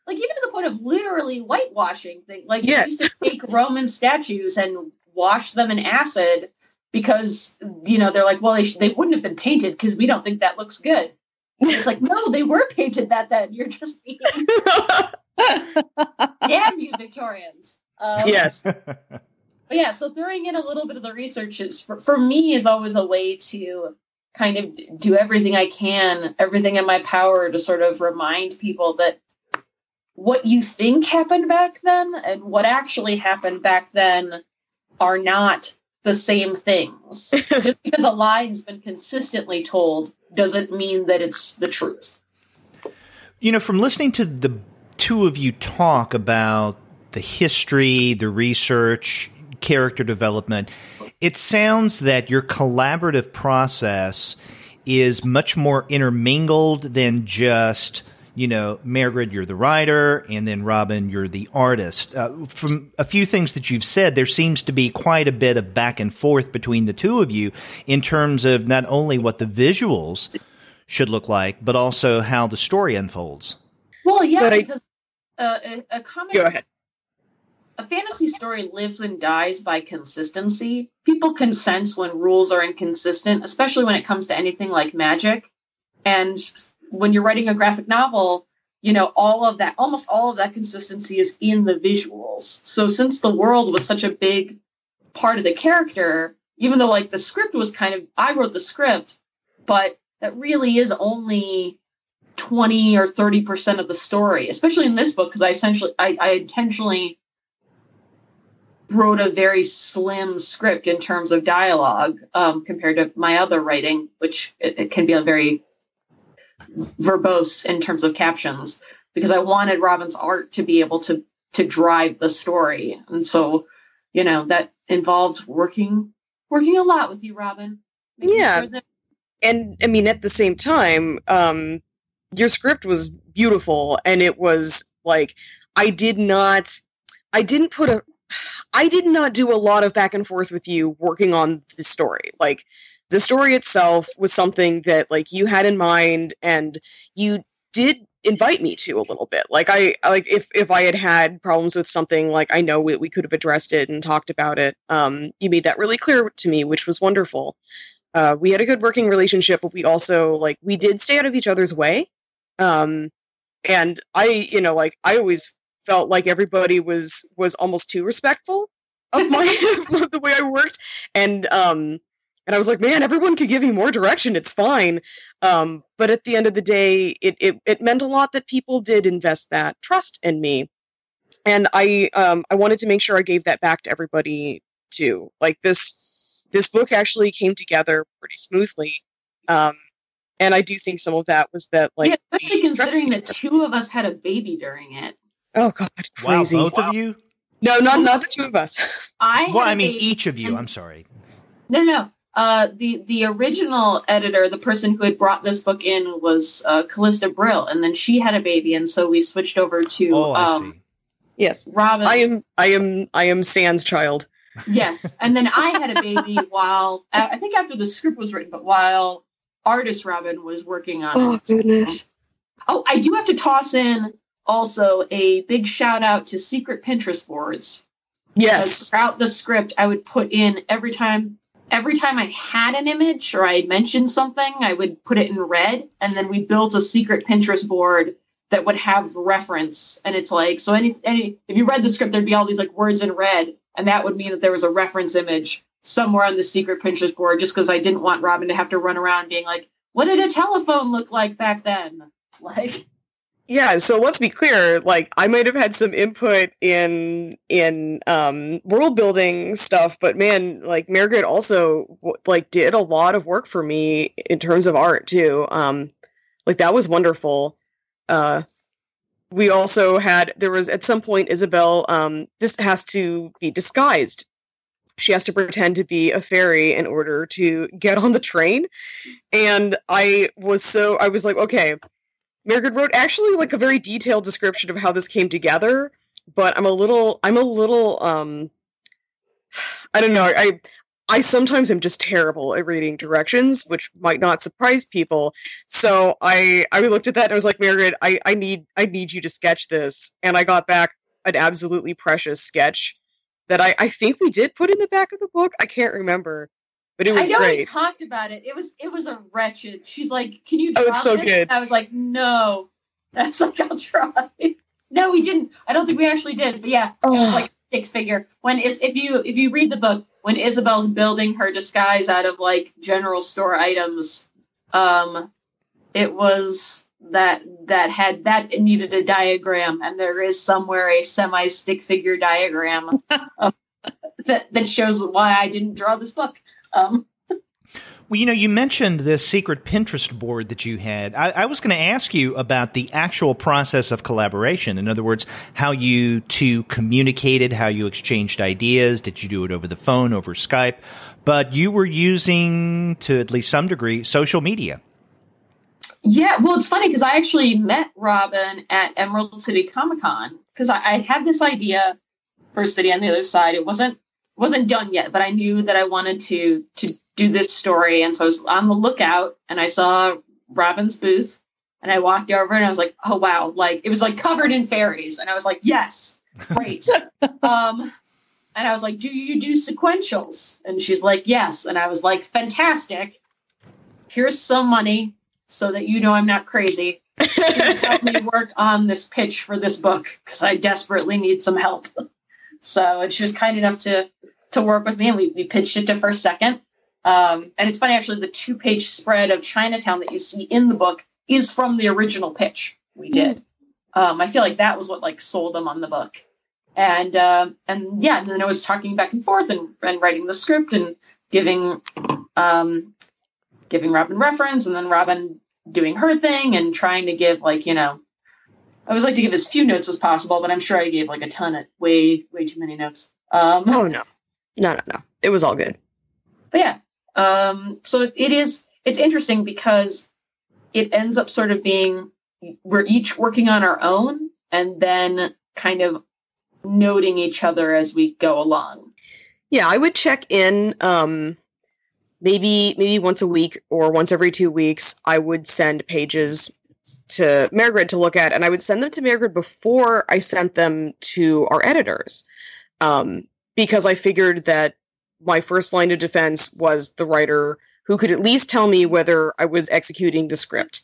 Like, even to the point of literally whitewashing things. Like, they used to take Roman statues and wash them in acid because, you know, they're like, well, they wouldn't have been painted because we don't think that looks good. And it's like, no, they were painted that then. You're just being... Damn you, Victorians. Yes. But yeah, so throwing in a little bit of the research is, for me, is always a way to kind of do everything I can, everything in my power to sort of remind people that what you think happened back then and what actually happened back then are not the same things. Just because a lie has been consistently told doesn't mean that it's the truth. You know, from listening to the two of you talk about the history, the research, character development, it sounds that your collaborative process is much more intermingled than just, you know, Mairghread, you're the writer, and then Robin, you're the artist. From a few things that you've said, there seems to be quite a bit of back and forth between the two of you in terms of not only what the visuals should look like, but also how the story unfolds. Well, yeah, because a comic... Go ahead. A fantasy story lives and dies by consistency. People can sense when rules are inconsistent, especially when it comes to anything like magic. And when you're writing a graphic novel, you know, almost all of that consistency is in the visuals. So since the world was such a big part of the character, even though like the script was I wrote the script, but that really is only 20 or 30% of the story, especially in this book, because I intentionally wrote a very slim script in terms of dialogue compared to my other writing, which it can be a very verbose in terms of captions, because I wanted Robin's art to be able to drive the story. And so, you know, that involved working a lot with you, Robin. Yeah. Sure and I mean, at the same time, your script was beautiful, and it was like, I did not do a lot of back and forth with you working on the story. Like, the story itself was something that, like, you had in mind, and you did invite me to a little bit. Like, if I had problems with something, like, I know we could have addressed it and talked about it. You made that really clear to me, which was wonderful. We had a good working relationship, but we also, like, we did stay out of each other's way. And I always felt like everybody was almost too respectful of of the way I worked. And I was like, man, everyone could give me more direction. It's fine. But at the end of the day, it meant a lot that people did invest that trust in me. And I wanted to make sure I gave that back to everybody too. Like, this book actually came together pretty smoothly. And I do think some of that was that, like, yeah, especially considering that two of us had a baby during it. Oh God, crazy! Wow, both of you? No, not the two of us. Each of you. I'm sorry. No. The original editor, the person who had brought this book in, was Callista Brill, and then she had a baby, and so we switched over to. I see. Yes, Robin. I am Sans child. Yes, and then I had a baby while I think after the script was written, but while artist Robin was working on it. Oh goodness! Oh, I do have to toss in also a big shout out to secret Pinterest boards. Yes. Throughout the script, I would put in every time every time I had an image or I mentioned something, I would put it in red, and then we built a secret Pinterest board that would have reference. And it's like, so any if you read the script, there'd be all these like words in red, and that would mean that there was a reference image somewhere on the secret Pinterest board, just because I didn't want Robin to have to run around being like, what did a telephone look like back then? Like, yeah, so let's be clear, like, I might have had some input in world building stuff, but man, like, Mairghread also, like, did a lot of work for me in terms of art, too. Like, that was wonderful. We also had, there was, at some point, Isabel, this has to be disguised. She has to pretend to be a fairy in order to get on the train. And I was like, okay, Mairghread wrote actually like a very detailed description of how this came together, but I'm a little, I don't know. I sometimes am just terrible at reading directions, which might not surprise people. So I looked at that and I was like, Mairghread, I need you to sketch this. And I got back an absolutely precious sketch that I think we did put in the back of the book. I can't remember, but it was great. I know we talked about it. It was a wretched. She's like, can you draw it's so this? good. I was like, no. That's like, I'll try. No, we didn't. I don't think we actually did. But yeah, it was like a stick figure. If you read the book, when Isabel's building her disguise out of like general store items, it was that needed a diagram, and there is somewhere a semi stick figure diagram that shows why I didn't draw this book. Well, you mentioned this secret Pinterest board that you had. I was going to ask you about the actual process of collaboration. In other words, how you two communicated, how you exchanged ideas. Did you do it over the phone, over Skype? But you were using, to at least some degree, social media. Yeah, well, it's funny because I actually met Robin at Emerald City Comic Con because I had this idea for City on the Other Side. It wasn't done yet, but I knew that I wanted to do this story, and so I was on the lookout, and I saw Robin's booth, and I walked over, and I was like, oh wow, like it was like covered in fairies, and I was like, yes, great. And I was like, do you do sequentials? And she's like, yes, and I was like, fantastic. Here's some money so that you know I'm not crazy. Please help me work on this pitch for this book because I desperately need some help. So, and she was kind enough to work with me, and we pitched it to First Second. And it's funny, actually, the 2-page spread of Chinatown that you see in the book is from the original pitch we did. I feel like that was what like sold them on the book. And yeah, and then I was talking back and forth and writing the script and giving Robin reference, and then Robin doing her thing and trying to give like, I always like to give as few notes as possible, but I'm sure I gave like a ton of way too many notes. Oh no. It was all good. But yeah. So it's interesting because it ends up sort of being, we're each working on our own and then kind of noting each other as we go along. Yeah, I would check in, maybe once a week or once every 2 weeks. I would send pages to Mairghread to look at, and I would send them to Mairghread before I sent them to our editors. Because I figured that my first line of defense was the writer who could at least tell me whether I was executing the script.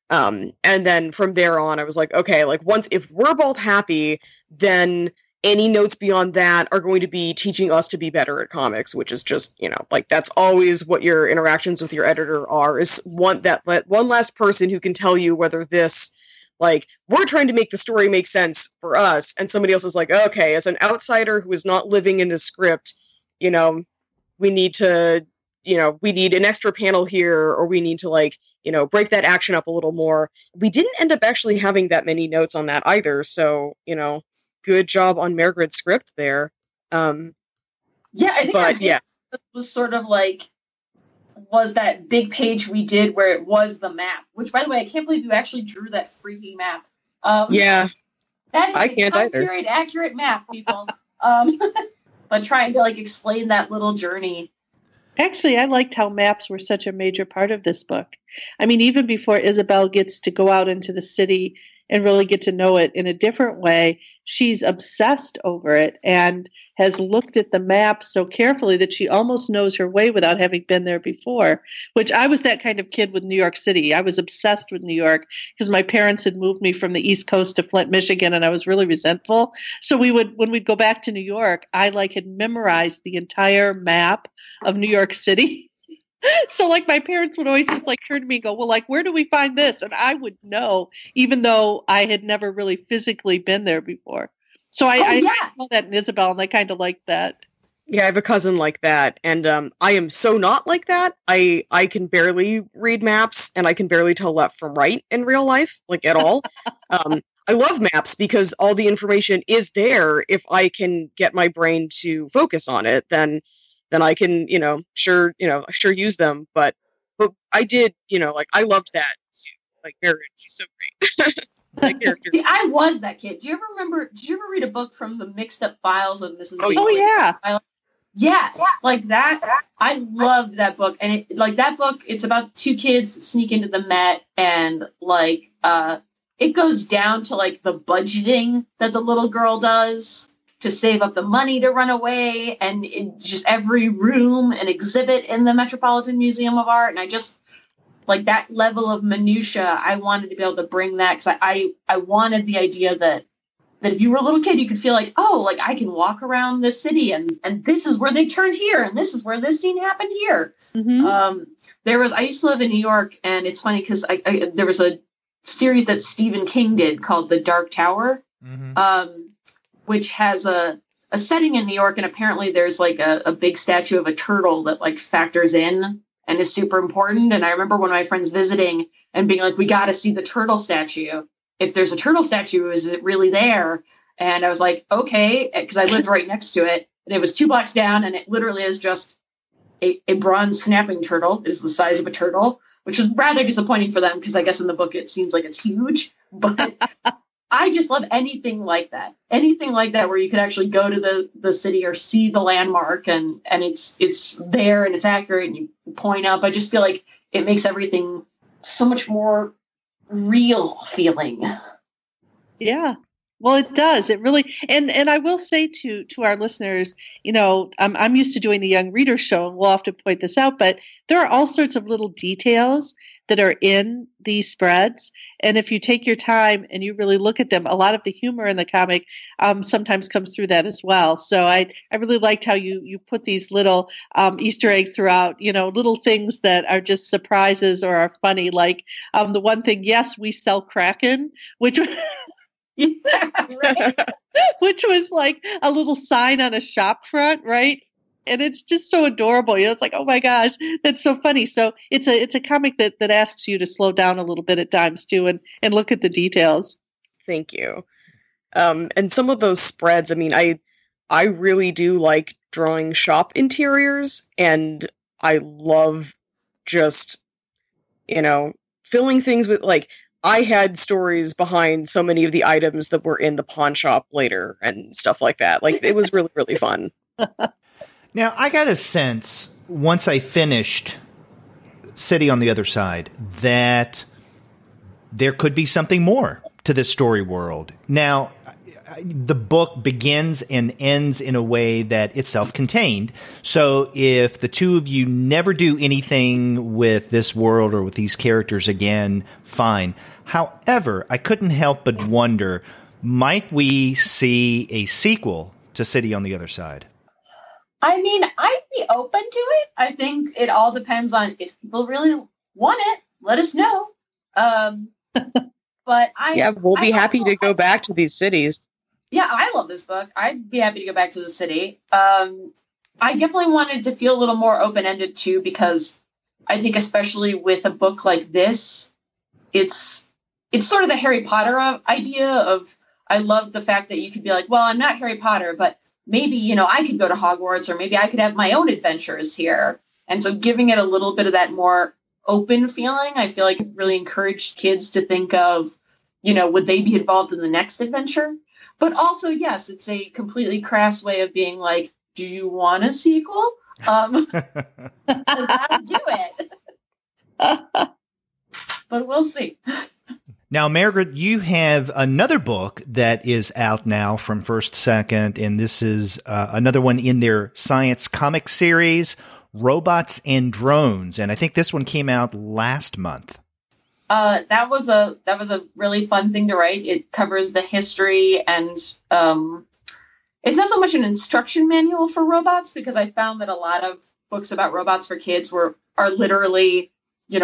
And then from there on, I was like, okay, like if we're both happy, then any notes beyond that are going to be teaching us to be better at comics, which is just, like that's always what your interactions with your editor are, is one last person who can tell you whether this, like, we're trying to make the story make sense for us, and somebody else is like, okay, as an outsider who is not living in the script, we need an extra panel here, or we need to like, break that action up a little more. We didn't end up actually having that many notes on that either. So, good job on Mairghread's script there. Yeah, I think it was sort of like, was that big page we did where it was the map, which by the way, I can't believe you actually drew that freaking map. Yeah. That is I can't a period accurate map, people. But trying to like explain that little journey. Actually, I liked how maps were such a major part of this book. I mean, even before Isabel gets to go out into the city and really get to know it in a different way, she's obsessed over it and has looked at the map so carefully that she almost knows her way without having been there before, which I was that kind of kid with New York City. I was obsessed with New York because my parents had moved me from the East Coast to Flint, Michigan, and I was really resentful. So when we'd go back to New York, I had memorized the entire map of New York City. So my parents would always just turn to me and go, well, where do we find this? And I would know, even though I had never really physically been there before. So I saw that in Isabel, and I kind of liked that. Yeah, I have a cousin like that, and I am so not like that. I can barely read maps, and I can barely tell left from right in real life, at all. I love maps because all the information is there. If I can get my brain to focus on it, then I can, sure use them. But I did, I loved that too. Mairghread, she's so great. See, I was that kid. Did you ever read a book from the Mixed Up Files of Mrs. Oh, yeah. Yes, that. I loved that book. And that book, it's about two kids that sneak into the Met, and it goes down to the budgeting that the little girl does to save up the money to run away, and in just every room and exhibit in the Metropolitan Museum of Art. And I just that level of minutia, I wanted to be able to bring that, because I wanted the idea that if you were a little kid, you could feel I can walk around this city, and this is where they turned here, and this is where this scene happened here. Mm-hmm. I used to live in New York, and it's funny because there was a series that Stephen King did called The Dark Tower, which has a setting in New York, and apparently there's a big statue of a turtle that factors in and is super important. And I remember one of my friends visiting and being we got to see the turtle statue. If there's a turtle statue, is it really there? And I was okay, because I lived right next to it, and it was 2 blocks down, and it literally is just a bronze snapping turtle. It is the size of a turtle, which was rather disappointing for them, because I guess in the book it seems like it's huge. But I just love anything like that. Anything like that where you could actually go to the city or see the landmark, and it's there and it's accurate, and you point up. I just feel it makes everything so much more real feeling. Yeah. Well, it does. It really, and I will say to our listeners, I'm used to doing the Young Reader Show, and we'll often point this out, but there are all sorts of little details that are in these spreads. And if you take your time and you really look at them, a lot of the humor in the comic sometimes comes through that as well. So I really liked how you put these little Easter eggs throughout, little things that are just surprises or are funny. The one thing, yes, we sell Kraken, which Yeah, right. which was a little sign on a shop front, right? And it's just so adorable. It's oh my gosh, that's so funny. So it's a comic that asks you to slow down a little bit at times too, and look at the details. Thank you. And some of those spreads, I really do like drawing shop interiors, and I love just, filling things with I had stories behind so many of the items that were in the pawn shop later and stuff like that. It was really, really fun. Now, I got a sense, once I finished City on the Other Side, that there could be something more to this story world. Now, the book begins and ends in a way that it's self-contained. So if the two of you never do anything with this world or with these characters again, fine. However, I couldn't help but wonder, might we see a sequel to City on the Other Side? I'd be open to it. I think it all depends on if people really want it. Let us know. But we'll be happy to go back to these cities. Yeah, I love this book. I'd be happy to go back to the city. I definitely wanted to feel a little more open-ended too, because I think especially with a book like this, it's sort of the Harry Potter idea of, I love the fact that you could be well, I'm not Harry Potter, but maybe, I could go to Hogwarts, or maybe I could have my own adventures here. And so giving it a little bit of that more open feeling, I feel it really encouraged kids to think of, would they be involved in the next adventure? But also, yes, it's a completely crass way of being do you want a sequel? I'll do it. But we'll see. Now, Mairghread, you have another book that is out now from First Second, and this is another one in their science comic series, Robots and Drones. And I think this one came out last month. That was a really fun thing to write. It covers the history, and it's not so much an instruction manual for robots, because I found that a lot of books about robots for kids are literally,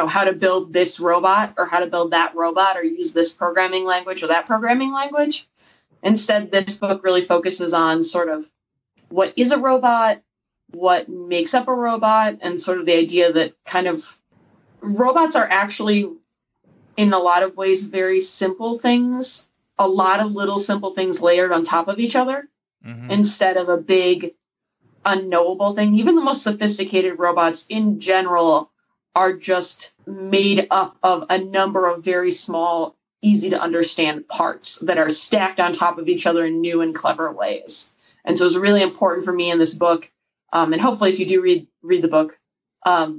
how to build this robot or how to build that robot or use this programming language or that programming language. Instead, this book really focuses on sort of what is a robot, what makes up a robot, and sort of the idea that kind of robots are actually, in a lot of ways, very simple things, a lot of little simple things layered on top of each other, instead of a big unknowable thing. Even the most sophisticated robots in general are just made up of a number of very small, easy to understand parts that are stacked on top of each other in new and clever ways. And so it's really important for me in this book, and hopefully if you do read the book, that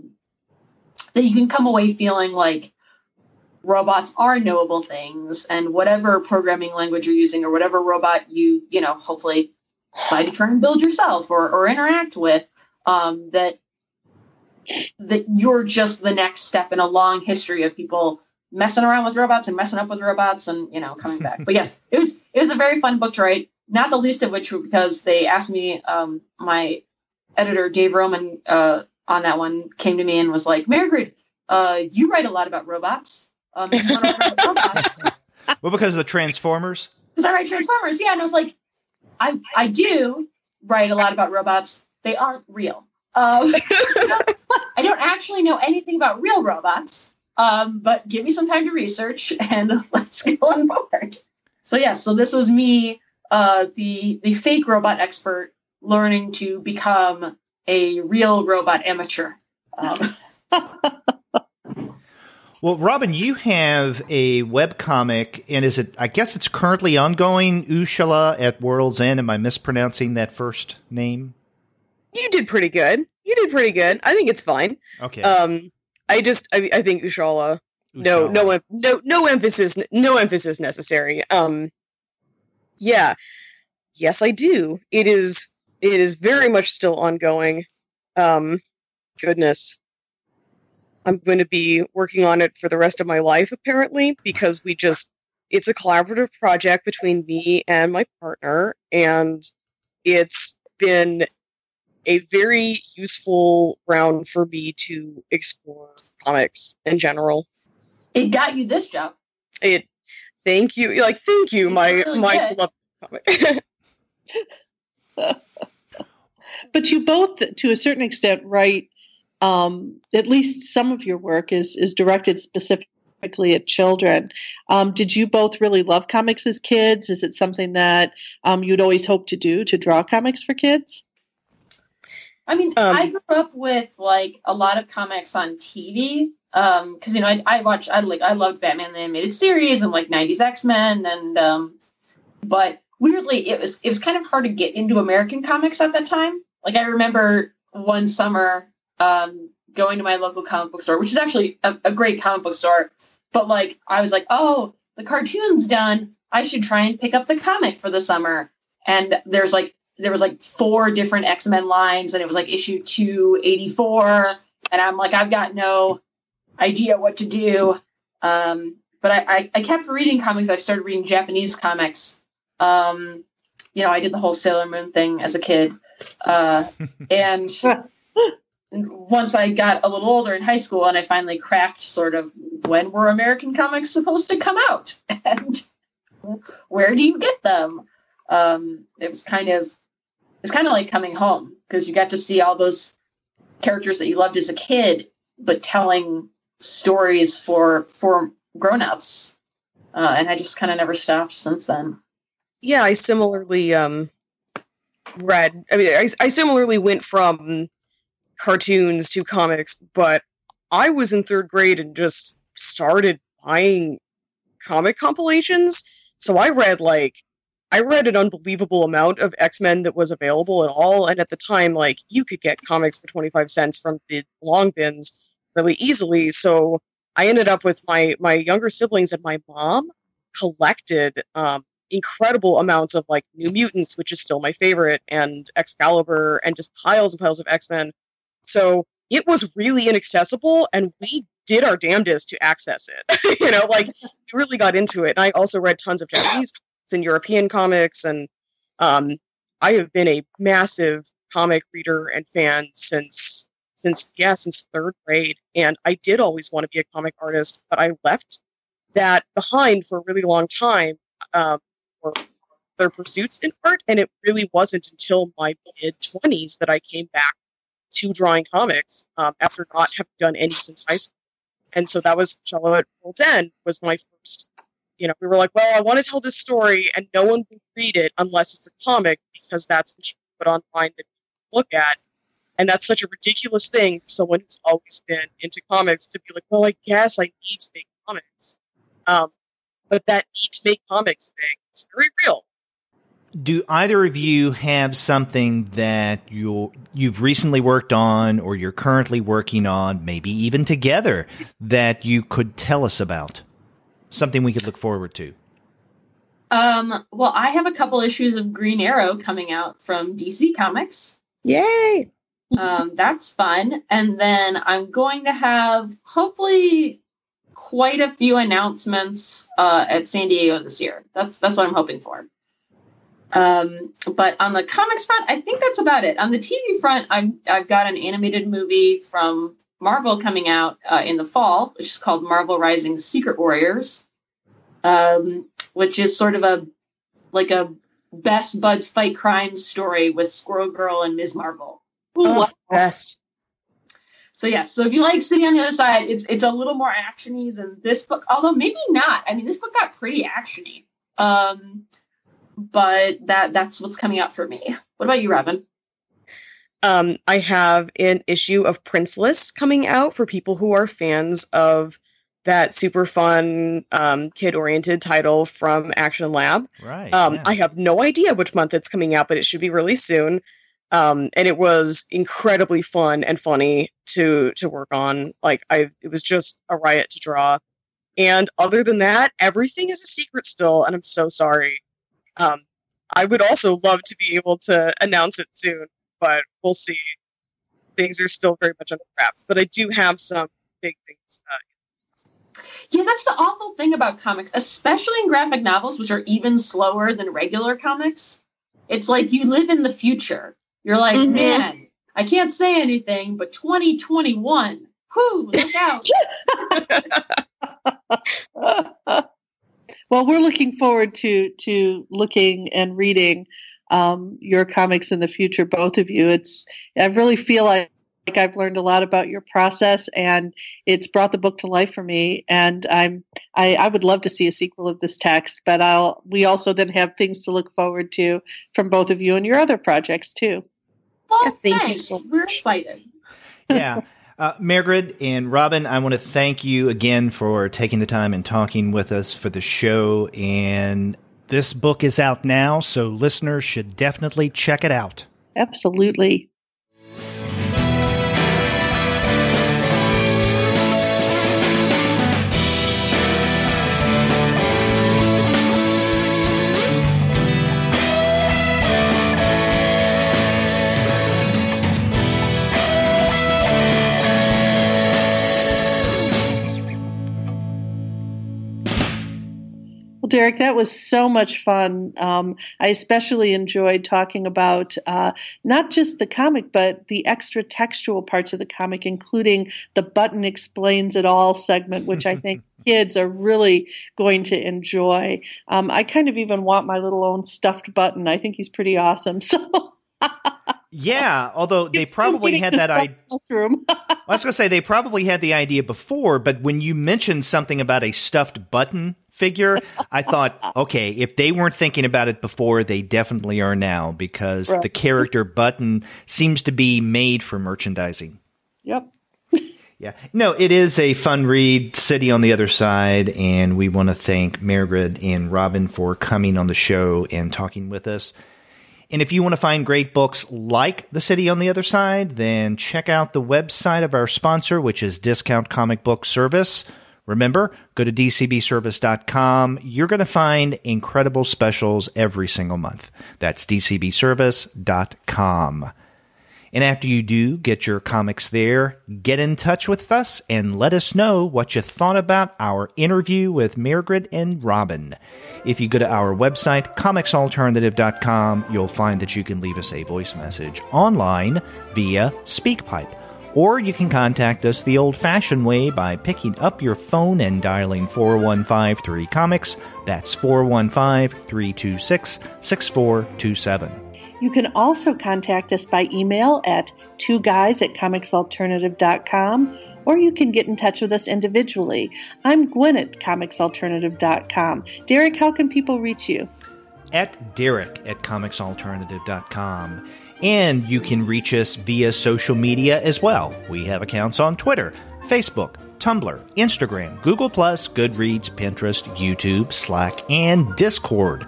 you can come away feeling like robots are knowable things, and whatever programming language you're using or whatever robot you hopefully decide to try and build yourself or interact with, that you're just the next step in a long history of people messing around with robots and messing up with robots and, coming back. But yes, it was a very fun book to write, not the least of which because they asked me, my editor, Dave Roman, on that one came to me and was like, Mairghread, you write a lot about robots. You want to write about robots? Well, because of the Transformers? Because I write Transformers, yeah. And I was like, I do write a lot about robots. They aren't real. I don't actually know anything about real robots, but give me some time to research and let's go on board. So so this was me, the fake robot expert, learning to become a real robot amateur. Well, Robin, you have a webcomic, and I guess it's currently ongoing, Ushala at World's End. Am I mispronouncing that first name? You did pretty good. I think it's fine. Okay. I think Ushala. No emphasis necessary. Yeah. Yes, I do. It is very much still ongoing. Goodness. I'm going to be working on it for the rest of my life, apparently, because it's a collaborative project between me and my partner, and it's been a very useful ground for me to explore comics in general. It got you this job. Thank you. Thank you, my beloved comic. But you both, to a certain extent, write, at least some of your work is directed specifically at children. Did you both really love comics as kids? Is it something that you'd always hoped to do, to draw comics for kids? I mean, I grew up with a lot of comics on TV because I loved Batman the Animated Series and 90s X-Men, and but weirdly it was kind of hard to get into American comics at that time. I remember one summer going to my local comic book store, which is actually a great comic book store, but I was like, oh, the cartoon's done, I should try and pick up the comic for the summer. And there was 4 different X-Men lines, and it was issue 284. And I'm I've got no idea what to do. But I kept reading comics. I started reading Japanese comics. I did the whole Sailor Moon thing as a kid. And once I got a little older in high school and I finally cracked sort of when were American comics supposed to come out and where do you get them? It was kind of like coming home because you got to see all those characters that you loved as a kid, but telling stories for grown-ups. And I just kind of never stopped since then. Yeah, I similarly I similarly went from cartoons to comics, but I was in 3rd grade and just started buying comic compilations. So I read an unbelievable amount of X-Men that was available at all. And at the time, you could get comics for 25 cents from the long bins really easily. So I ended up with my younger siblings, and my mom collected incredible amounts of like New Mutants, which is still my favorite, and Excalibur, and just piles and piles of X-Men. So it was really inaccessible, and we did our damnedest to access it. Like we really got into it. And I also read tons of Japanese comics and European comics, and I have been a massive comic reader and fan since third grade. And I did always want to be a comic artist, but I left that behind for a really long time for other pursuits in art. And it really wasn't until my mid-20s that I came back to drawing comics after not having done any since high school. And so that was Cello at World's End was my first, we were like, well, I want to tell this story and no one will read it unless it's a comic because that's what you put online that people look at. And that's such a ridiculous thing for someone who's always been into comics to be like, well, I guess I need to make comics. But that need to make comics thing is very real. Do either of you have something that you've recently worked on or you're currently working on, maybe even together, that you could tell us about? Something we could look forward to. Well, I have a couple issues of Green Arrow coming out from DC Comics. Yay! That's fun. And then I'm going to have, hopefully, quite a few announcements at San Diego this year. That's what I'm hoping for. But on the comics front, I think that's about it. On the TV front, I've got an animated movie from Marvel coming out in the fall, which is called Marvel Rising Secret Warriors, which is sort of a best buds fight crime story with Squirrel Girl and Ms. Marvel. Ooh, best. So yes, so if you like City on the Other Side, it's a little more actiony than this book, although maybe not. I mean, this book got pretty actiony. But that's what's coming out for me. What about you, Robin? I have an issue of Princeless coming out for people who are fans of that super fun kid-oriented title from Action Lab. Right. Yeah. I have no idea which month it's coming out, but it should be released soon. And it was incredibly fun and funny to work on. It was just a riot to draw. And other than that, everything is a secret still, and I'm so sorry. I would also love to be able to announce it soon, but we'll see. Things are still very much under wraps, but I do have some big things. Yeah, that's the awful thing about comics, especially in graphic novels, which are even slower than regular comics. It's like you live in the future. You're like, man, I can't say anything, but 2021, whoo, look out. Well, we're looking forward to looking and reading your comics in the future, both of you. I really feel like I've learned a lot about your process, and it's brought the book to life for me. And I would love to see a sequel of this text, but we also then have things to look forward to from both of you and your other projects too. Well, thank you so much. We're excited. Yeah. Mairghread and Robin, I want to thank you again for taking the time and talking with us for the show. And this book is out now, so listeners should definitely check it out. Absolutely. Well, Derek, that was so much fun. I especially enjoyed talking about not just the comic, but the extra textual parts of the comic, including the Button Explains It All segment, which I think kids are really going to enjoy. I kind of even want my little own stuffed Button. I think he's pretty awesome. So. Yeah, although they probably had that idea. I was going to say they probably had the idea before, but when you mentioned something about a stuffed Button figure, I thought, okay, if they weren't thinking about it before, they definitely are now, because the character Button seems to be made for merchandising. Yep. Yeah. No, it is a fun read, City on the Other Side, and we want to thank Mairghread and Robin for coming on the show and talking with us. And if you want to find great books like The City on the Other Side, then check out the website of our sponsor, which is Discount Comic Book Service. Remember, go to dcbservice.com. You're going to find incredible specials every single month. That's dcbservice.com. And after you do get your comics there, get in touch with us and let us know what you thought about our interview with Mairghread and Robin. If you go to our website, comicsalternative.com, you'll find that you can leave us a voice message online via SpeakPipe. Or you can contact us the old-fashioned way by picking up your phone and dialing 4153-COMICS. That's 415-326-6427. You can also contact us by email at twoguys@comicsalternative.com, or you can get in touch with us individually. I'm Gwen at comicsalternative.com. Derek, how can people reach you? At Derek at comicsalternative.com. And you can reach us via social media as well. We have accounts on Twitter, Facebook, Tumblr, Instagram, Google+, Goodreads, Pinterest, YouTube, Slack, and Discord.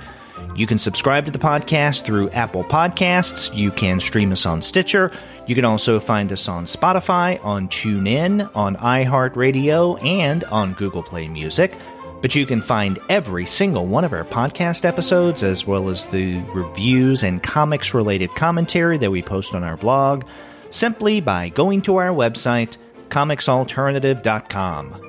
You can subscribe to the podcast through Apple Podcasts. You can stream us on Stitcher. You can also find us on Spotify, on TuneIn, on iHeartRadio, and on Google Play Music. But you can find every single one of our podcast episodes, as well as the reviews and comics-related commentary that we post on our blog, simply by going to our website, comicsalternative.com.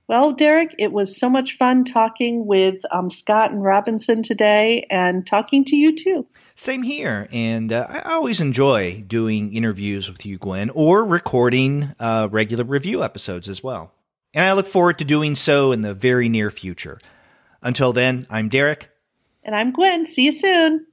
Well, Derek, it was so much fun talking with Scott and Robinson today, and talking to you too. Same here, and I always enjoy doing interviews with you, Gwen, or recording regular review episodes as well. And I look forward to doing so in the very near future. Until then, I'm Derek. And I'm Gwen. See you soon.